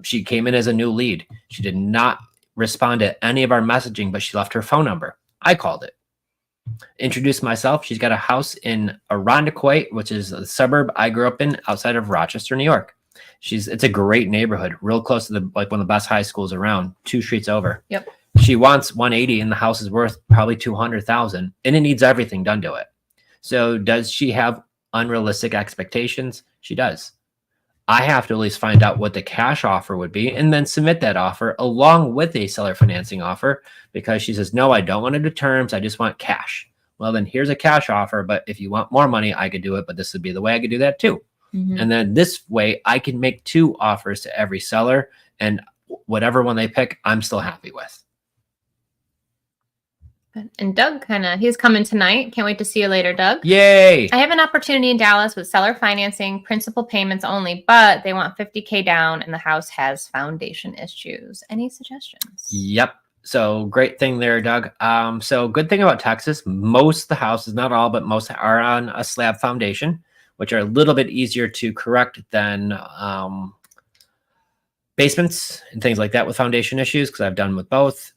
she came in as a new lead. She did not respond to any of our messaging, but she left her phone number. I called it, introduced myself. She's got a house in Irondequoit, which is a suburb I grew up in outside of Rochester, New York. It's a great neighborhood, real close to one of the best high schools around, 2 streets over. Yep. She wants 180 and the house is worth probably 200,000 and it needs everything done to it. So does she have unrealistic expectations? She does. I have to at least find out what the cash offer would be and then submit that offer along with a seller financing offer because she says, no, I don't want to do terms. I just want cash. Well, then here's a cash offer. But if you want more money, I could do it. But this would be the way I could do that too. Mm-hmm. And then this way I can make 2 offers to every seller and whatever one they pick, I'm still happy with. And Doug he's coming tonight. Can't wait to see you later, Doug. Yay. I have an opportunity in Dallas with seller financing, principal payments only, but they want $50,000 down and the house has foundation issues. Any suggestions? Yep. So great thing there, Doug. So good thing about Texas, most of the houses, not all, but most are on a slab foundation, which are a little bit easier to correct than basements and things like that with foundation issues because I've done with both.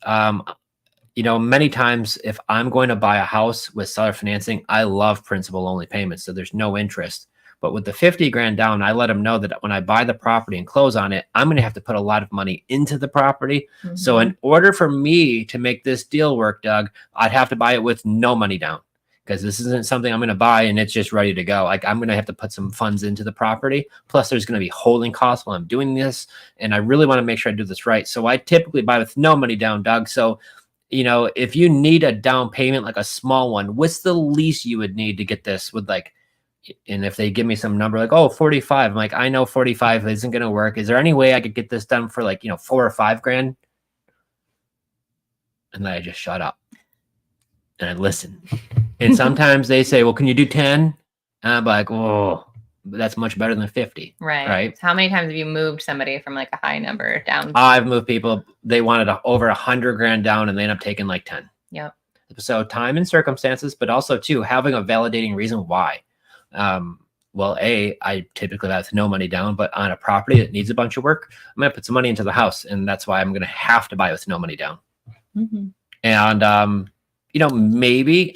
Many times if I'm going to buy a house with seller financing, I love principal only payments. So there's no interest. But with the $50,000 down, I let them know that when I buy the property and close on it, I'm going to have to put a lot of money into the property. Mm-hmm. So in order for me to make this deal work, Doug, I'd have to buy it with no money down because this isn't something I'm going to buy and it's just ready to go. Like I'm going to have to put some funds into the property. Plus there's going to be holding costs while I'm doing this. And I really want to make sure I do this right. So I typically buy with no money down, Doug. So you know, if you need a down payment, like a small one, what's the least you would need to get this with like, and if they give me some number like, oh, 45, I'm like, I know 45 isn't going to work. Is there any way I could get this done for like, you know, 4 or 5 grand? And then I just shut up and I listen. And sometimes they say, well, can you do 10? And I'm like, oh, that's much better than 50. Right. So how many times have you moved somebody from like a high number down? I've moved people. They wanted over 100 grand down and they end up taking like 10. Yep. So time and circumstances, but also too, having a validating reason why. Well, I typically have no money down, but on a property that needs a bunch of work, I'm going to put some money into the house. And that's why I'm going to have to buy with no money down. Mm-hmm. And, you know, maybe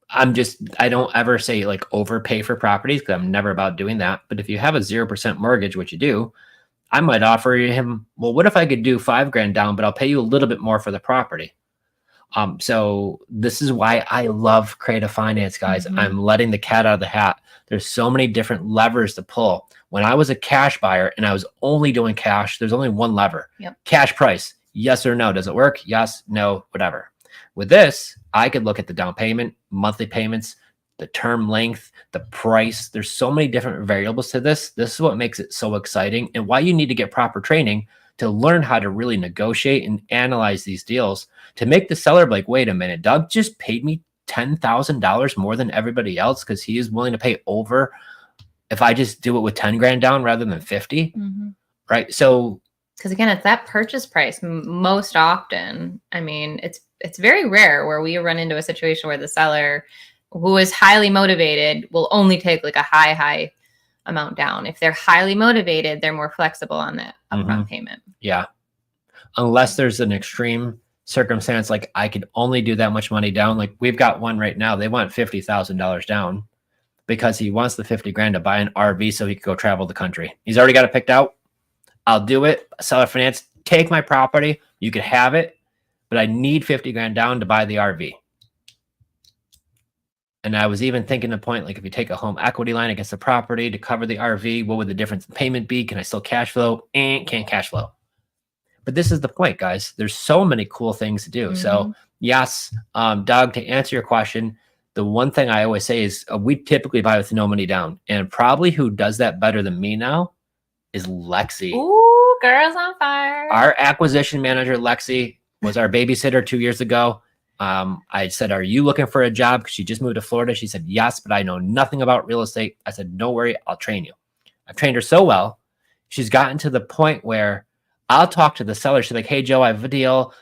I don't ever say like overpay for properties because I'm never about doing that. But if you have a 0% mortgage, which you do, I might offer him, well, what if I could do 5 grand down, but I'll pay you a little bit more for the property. So this is why I love creative finance, guys. Mm-hmm. I'm letting the cat out of the hat. There's so many different levers to pull. When I was a cash buyer and I was only doing cash, there's only one lever. Yep. Cash price. Yes or no. Does it work? Yes, no, whatever. With this, I could look at the down payment, monthly payments, the term length, the price. There's so many different variables to this. This is what makes it so exciting and why you need to get proper training to learn how to really negotiate and analyze these deals to make the seller be like, wait a minute, Doug just paid me $10,000 more than everybody else because he is willing to pay over if I just do it with 10 grand down rather than 50. Mm-hmm. Right. So, because again, it's that purchase price most often. I mean, it's very rare where we run into a situation where the seller who is highly motivated will only take like a high amount down. If they're highly motivated, they're more flexible on that upfront payment. Yeah. Unless there's an extreme circumstance, like I could only do that much money down. Like we've got one right now. They want $50,000 down because he wants the 50 grand to buy an RV so he could go travel the country. He's already got it picked out. I'll do it. Seller finance, take my property. You could have it, but I need 50 grand down to buy the RV. And I was even thinking the point, like if you take a home equity line against the property to cover the RV, what would the difference in payment be? Can I still cash flow? Can't cash flow. But this is the point, guys. There's so many cool things to do. Mm-hmm. So yes, Doug, to answer your question, the one thing I always say is we typically buy with no money down. And probably who does that better than me now is Lexi. Ooh, girls on fire. Our acquisition manager, Lexi, was our babysitter 2 years ago. I said, are you looking for a job? Because she just moved to Florida. She said, yes, but I know nothing about real estate. I said, don't worry, I'll train you. I've trained her so well. She's gotten to the point where I'll talk to the seller. She's like, hey, Joe, I have a deal.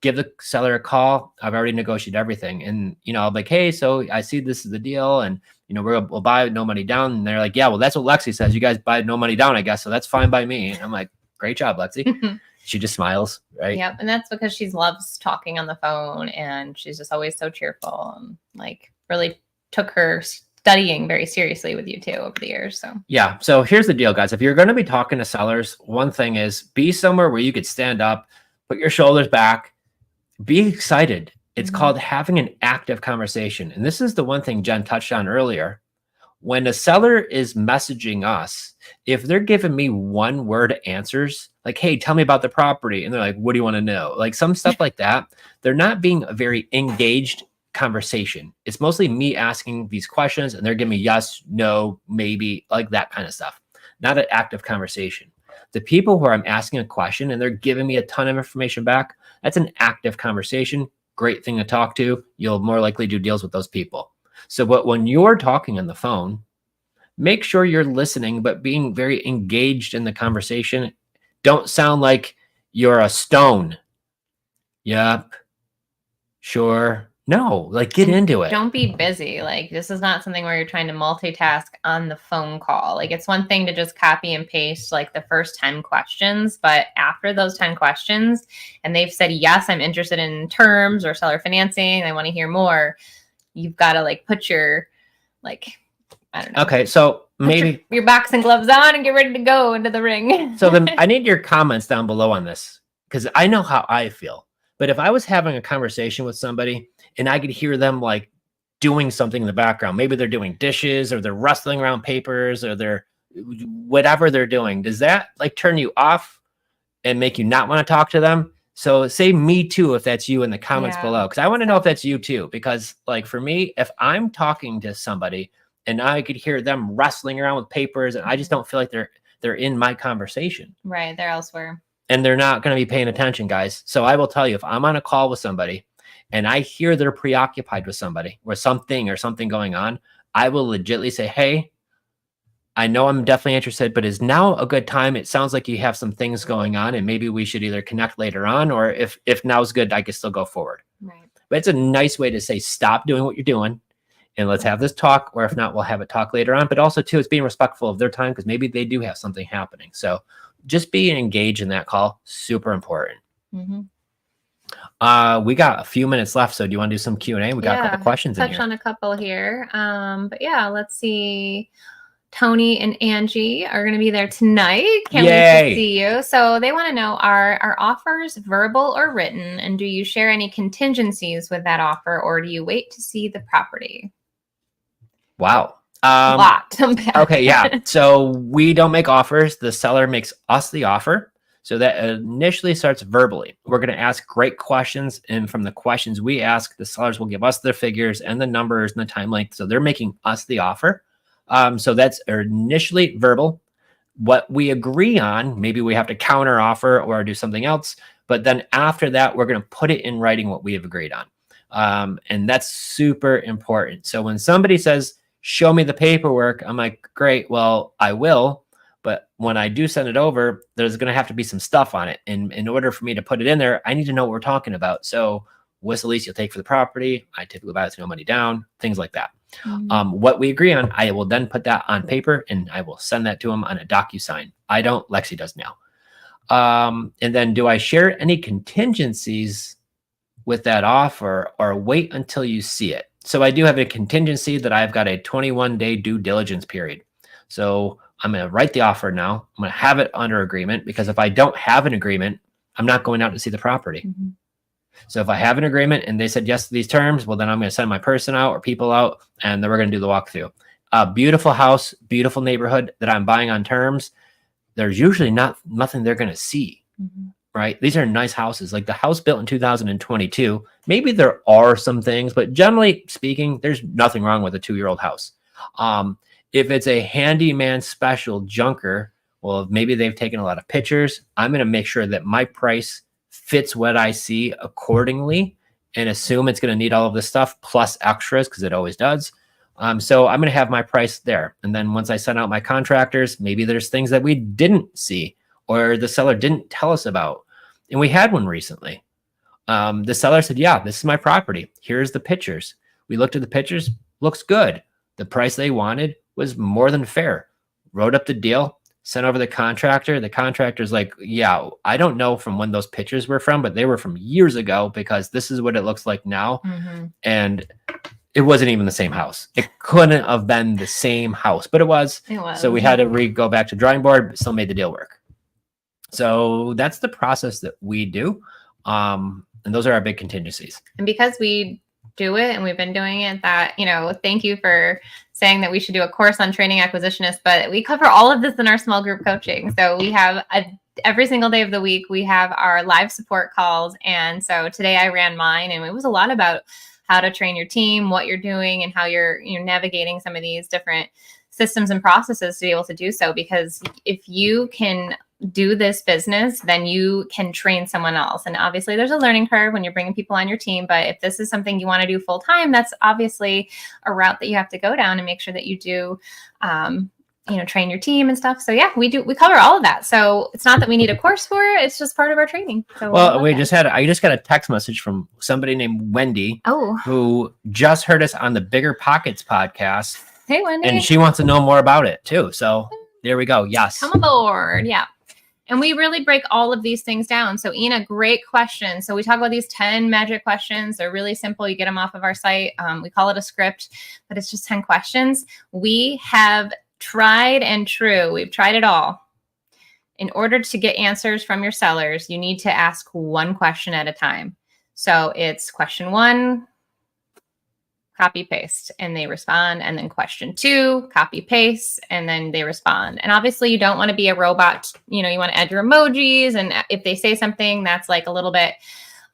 Give the seller a call. I've already negotiated everything. And, you know, I'll be like, hey, so I see this is the deal. And, you know, we'll buy no money down. And they're like, yeah, well, that's what Lexi says. You guys buy no money down, I guess. So that's fine by me. And I'm like, great job, Lexi. She just smiles, right? Yep. And that's because she loves talking on the phone and she's just always so cheerful and like really took her studying very seriously with you too over the years. So yeah. So here's the deal, guys. If you're going to be talking to sellers, one thing is be somewhere where you could stand up, put your shoulders back, be excited. It's called having an active conversation. And this is the one thing Jen touched on earlier. When a seller is messaging us, if they're giving me one word answers, like, hey, tell me about the property. And they're like, what do you want to know? Like some stuff like that. They're not being a very engaged conversation. It's mostly me asking these questions and they're giving me yes, no, maybe, like that kind of stuff. Not an active conversation. The people who I'm asking a question and they're giving me a ton of information back, that's an active conversation. Great thing to talk to. You'll more likely do deals with those people. So, but when you're talking on the phone, make sure you're listening, but being very engaged in the conversation. Don't sound like you're a stone. Yep. Sure. No, like get into it. Don't be busy. Like this is not something where you're trying to multitask on the phone call. Like it's one thing to just copy and paste like the first 10 questions, but after those 10 questions and they've said, yes, I'm interested in terms or seller financing, I want to hear more. You've got to like put your, like, I don't know. Okay. So maybe your boxing gloves on and get ready to go into the ring. So then I need your comments down below on this because I know how I feel. But if I was having a conversation with somebody and I could hear them like doing something in the background, maybe they're doing dishes or they're rustling around papers or they're whatever they're doing, does that like turn you off and make you not want to talk to them? So say me too if that's you in the comments Yeah. below, because I want to know if that's you too. Because like for me, if I'm talking to somebody and I could hear them wrestling around with papers, and I just don't feel like they're in my conversation. Right. They're elsewhere. And they're not going to be paying attention, guys. So I will tell you, if I'm on a call with somebody and I hear they're preoccupied with somebody or something going on, I will legitimately say, hey, I know I'm definitely interested, but is now a good time? It sounds like you have some things going on, and maybe we should either connect later on, or if now's good, I can still go forward. Right. But it's a nice way to say, stop doing what you're doing and let's have this talk, or if not, we'll have a talk later on. But also too, it's being respectful of their time, because maybe they do have something happening. So just being engaged in that call, super important. Mm-hmm. We got a few minutes left, so do you want to do some Q&A? We got a couple questions in touch here. on a couple here. But yeah, let's see. Tony and Angie are going to be there tonight. Can't wait to see you. So they want to know, are offers verbal or written? And do you share any contingencies with that offer, or do you wait to see the property? Wow. Lot. Okay, yeah. So we don't make offers. The seller makes us the offer. So that initially starts verbally. We're going to ask great questions. And from the questions we ask, the sellers will give us their figures and the numbers and the time length. So they're making us the offer. So that's initially verbal. What we agree on, maybe we have to counter offer or do something else. But then after that, we're going to put it in writing what we have agreed on. And that's super important. So when somebody says, show me the paperwork, I'm like, great, well, I will. But when I do send it over, there's going to have to be some stuff on it. And in order for me to put it in there, I need to know what we're talking about. So what's the lease you'll take for the property? I typically buy it with no money down, things like that. Mm-hmm. What we agree on, I will then put that on paper and I will send that to them on a DocuSign. I don't, Lexi does now. And then do I share any contingencies with that offer, or wait until you see it? So I do have a contingency that I've got a 21-day due diligence period. So I'm going to write the offer now. I'm going to have it under agreement, because if I don't have an agreement, I'm not going out to see the property. Mm-hmm. So if I have an agreement and they said yes to these terms, well, then I'm going to send my person out or people out, and then we're going to do the walkthrough. A beautiful house, beautiful neighborhood that I'm buying on terms. There's usually nothing they're going to see, right? These are nice houses. Like the house built in 2022, maybe there are some things, but generally speaking, there's nothing wrong with a 2-year-old house. If it's a handyman special junker, well, maybe they've taken a lot of pictures. I'm going to make sure that my price fits what I see accordingly, and assume it's going to need all of this stuff plus extras, because it always does. So I'm going to have my price there. And then once I send out my contractors, maybe there's things that we didn't see or the seller didn't tell us about. And we had one recently. The seller said, yeah, this is my property. Here's the pictures. We looked at the pictures, looks good. The price they wanted was more than fair. Wrote up the deal, sent over the contractor. The contractor's like, yeah, I don't know from when those pictures were from, but they were from years ago, because this is what it looks like now. Mm-hmm. And it wasn't even the same house. It couldn't have been the same house, but it was. It was. So we had to go back to drawing board, but still made the deal work. So that's the process that we do. And those are our big contingencies. And because we do it and we've been doing it, that, thank you for saying that we should do a course on training acquisitionists, but we cover all of this in our small group coaching. So we have every single day of the week, we have our live support calls. And so today I ran mine, and it was a lot about how to train your team, what you're doing, and how you're navigating some of these different systems and processes to be able to do so. Because if you can do this business, then you can train someone else. And obviously there's a learning curve when you're bringing people on your team. But if this is something you want to do full time, that's obviously a route that you have to go down, and make sure that you do, train your team and stuff. So yeah, we cover all of that. So it's not that we need a course for it. It's just part of our training. So I just got a text message from somebody named Wendy, who just heard us on the Bigger Pockets podcast. Hey, Wendy. And she wants to know more about it too. So there we go. Yes. Come aboard. Yeah. And we really break all of these things down. So Ina, great question. So we talk about these 10 magic questions. They're really simple. You get them off of our site. We call it a script, but it's just 10 questions. We have tried and true. We've tried it all. In order to get answers from your sellers, you need to ask one question at a time. So it's question 1. copy paste, and they respond. And then question 2, copy paste, and then they respond. And obviously you don't want to be a robot. You want to add your emojis. And if they say something that's like a little bit,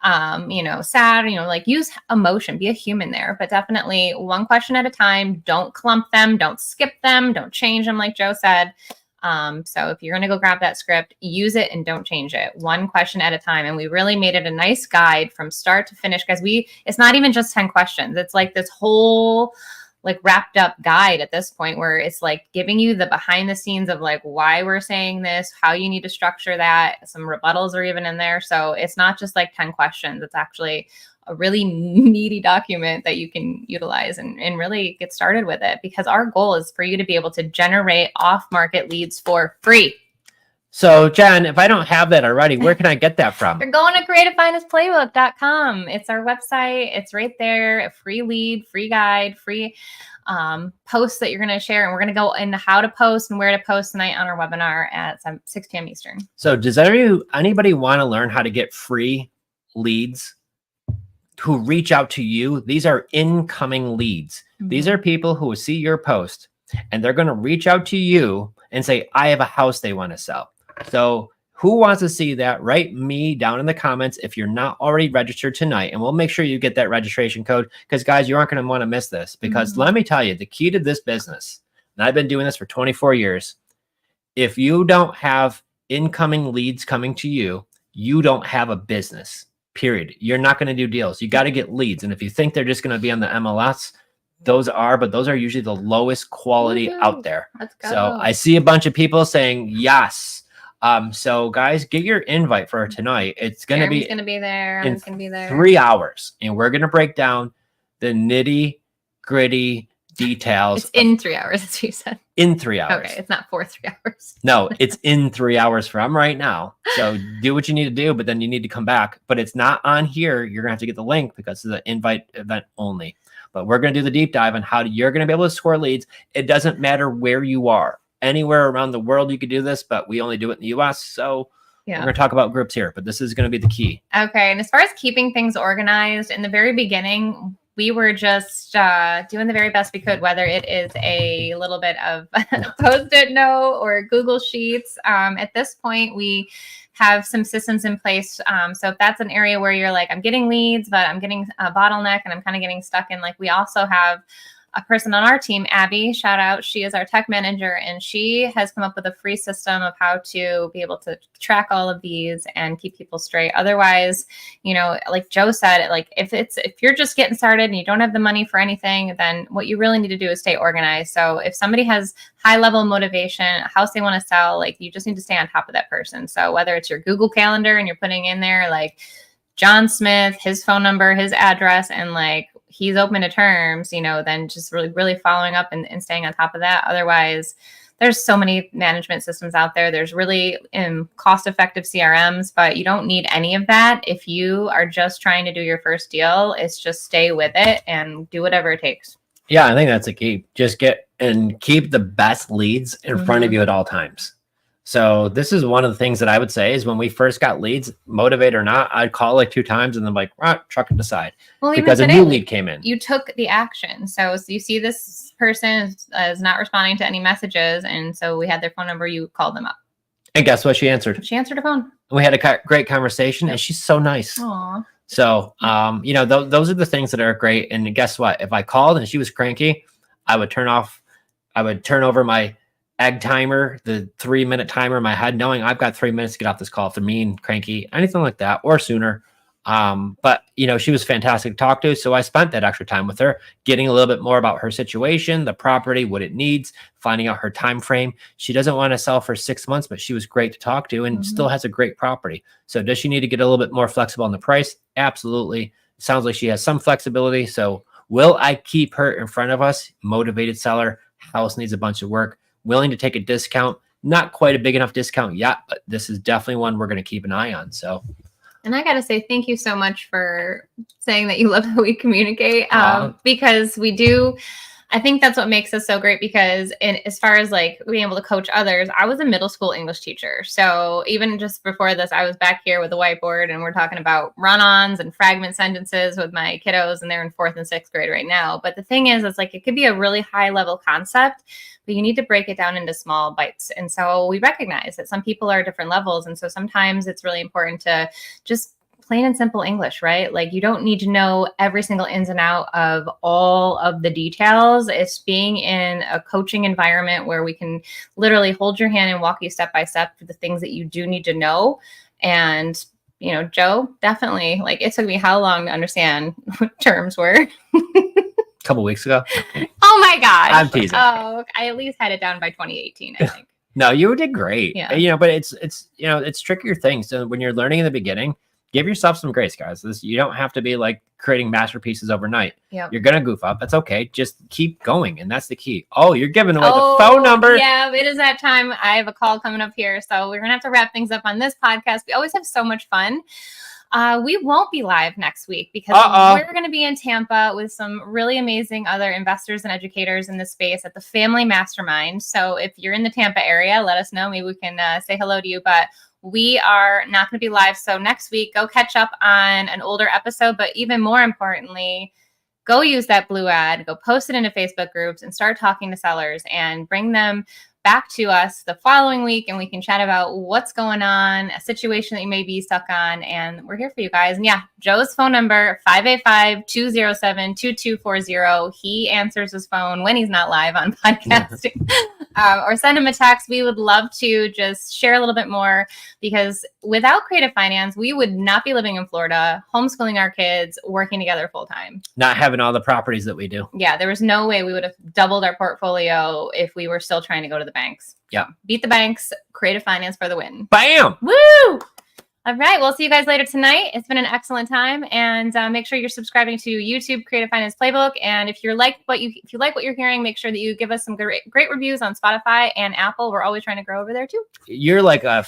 sad, like use emotion, be a human there, but definitely one question at a time. Don't clump them, don't skip them, don't change them. Like Joe said. So if you're going to go grab that script, use it and don't change it, one question at a time. And we really made it a nice guide from start to finish, because it's not even just 10 questions. It's like this whole like wrapped up guide at this point, where it's like giving you the behind the scenes of like why we're saying this, how you need to structure that. Some rebuttals are even in there. So it's not just like 10 questions. It's actually a really meaty document that you can utilize and really get started with it, because our goal is for you to be able to generate off-market leads for free. So Jen, if I don't have that already, where can I get that from? You're going to creativefinanceplaybook.com. It's our website. It's right there. A free lead, free guide, free posts that you're going to share. And we're going to go into how to post and where to post tonight on our webinar at 6 p.m. Eastern. So does anybody want to learn how to get free leads who reach out to you? These are incoming leads. Mm-hmm. These are people who will see your post and they're going to reach out to you and say, I have a house they want to sell. So who wants to see that? Write me down in the comments if you're not already registered tonight, and we'll make sure you get that registration code, because guys, you aren't going to want to miss this, because let me tell you, the key to this business, and I've been doing this for 24 years, if you don't have incoming leads coming to you, you don't have a business. Period. You're not going to do deals. You got to get leads. And if you think they're just going to be on the MLS, those are usually the lowest quality out there. Let's go. So I see a bunch of people saying yes. So guys, get your invite for tonight. It's going to be there. in I'm going to be there. 3 hours, and we're going to break down the nitty gritty details. It's in 3 hours, as you said. In 3 hours. Okay, it's not for 3 hours. No, it's in 3 hours from right now. So do what you need to do, but then you need to come back. But it's not on here. You're going to have to get the link because it's an invite event only. But we're going to do the deep dive on how you're going to be able to score leads. It doesn't matter where you are. Anywhere around the world you could do this, but we only do it in the US. So we're going to talk about groups here, but this is going to be the key. Okay. And as far as keeping things organized, in the very beginning, we were just doing the very best we could, whether it is a little bit of Post-it note or Google Sheets. At this point, we have some systems in place. So if that's an area where you're like, I'm getting leads, but I'm getting a bottleneck and I'm kind of getting stuck in, like, we also have a person on our team, Abby, shout out. She is our tech manager, and she has come up with a free system of how to be able to track all of these and keep people straight. Otherwise, like Joe said, like if you're just getting started and you don't have the money for anything, then what you really need to do is stay organized. So if somebody has high level motivation, a house they want to sell, like you just need to stay on top of that person. So whether it's your Google Calendar and you're putting in there like John Smith, his phone number, his address, and like he's open to terms, then just really following up and staying on top of that. Otherwise, there's so many management systems out there. There's really cost-effective CRMs, but you don't need any of that. If you are just trying to do your first deal, it's just stay with it and do whatever it takes. Yeah, I think that's a key. Just keep the best leads in front of you at all times. So this is one of the things that I would say is when we first got leads, motivate or not, I'd call like 2 times and then like, truck it aside. Well, because today, a new lead came in. You took the action. So you see this person is not responding to any messages. And so we had their phone number. You called them up. And guess what? She answered. She answered the phone. We had a great conversation, and she's so nice. Aww. So, those are the things that are great. And guess what? If I called and she was cranky, I would turn over my egg timer, the 3-minute timer in my head, knowing I've got 3 minutes to get off this call if they're mean, cranky, anything like that, or sooner. But she was fantastic to talk to. So I spent that extra time with her, getting a little bit more about her situation, the property, what it needs, finding out her time frame. She doesn't want to sell for 6 months, but she was great to talk to and still has a great property. So does she need to get a little bit more flexible on the price? Absolutely. It sounds like she has some flexibility. So will I keep her in front of us? Motivated seller, house needs a bunch of work, willing to take a discount, not quite a big enough discount yet, but this is definitely one we're going to keep an eye on. So, and I got to say, thank you so much for saying that you love how we communicate, because we do I think that's what makes us so great because as far as like being able to coach others, I was a middle school English teacher. So even just before this, I was back here with a whiteboard and we're talking about run-ons and fragment sentences with my kiddos, and they're in 4th and 6th grade right now. But the thing is, it's like it could be a really high level concept, but you need to break it down into small bites. And so we recognize that some people are at different levels. And so sometimes it's really important to just plain and simple English, right? Like you don't need to know every single ins and out of all of the details. It's being in a coaching environment where we can literally hold your hand and walk you step by step through the things that you do need to know. And, you know, Joe, definitely, like it took me how long to understand what terms were? Couple weeks ago. Oh my gosh. I'm teasing. Oh, I at least had it down by 2018, I think. No, you did great. Yeah. You know, but it's trickier things. So when you're learning in the beginning, give yourself some grace, guys. You don't have to be like creating masterpieces overnight. Yep. You're gonna goof up. That's okay. Just keep going, and that's the key. Oh, you're giving away the phone number. Yeah, it is that time. I have a call coming up here, so we're gonna have to wrap things up on this podcast. We always have so much fun. We won't be live next week because we're going to be in Tampa with some really amazing other investors and educators in the space at the Family Mastermind. So if you're in the Tampa area, let us know. Maybe we can say hello to you. But we are not going to be live. So next week, go catch up on an older episode. But even more importantly, go use that blue ad, go post it into Facebook groups and start talking to sellers and bring them back to us the following week, and we can chat about what's going on, a situation that you may be stuck on, and we're here for you guys. And yeah, Joe's phone number, 585-207-2240. He answers his phone when he's not live on podcasting. Or send him a text. We would love to just share a little bit more, because without creative finance, we would not be living in Florida, homeschooling our kids, working together full time. Not having all the properties that we do. Yeah, there was no way we would have doubled our portfolio if we were still trying to go to the banks. Yeah. Beat the banks, creative finance for the win. Bam! Woo! All right. We'll see you guys later tonight. It's been an excellent time, and make sure you're subscribing to YouTube Creative Finance Playbook. And if you like what you're hearing, make sure that you give us some great reviews on Spotify and Apple. We're always trying to grow over there too. You're like a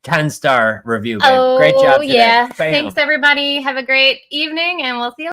10-star review, babe. Oh, Great job today. Yeah. Bam. Thanks, everybody. Have a great evening, and we'll see you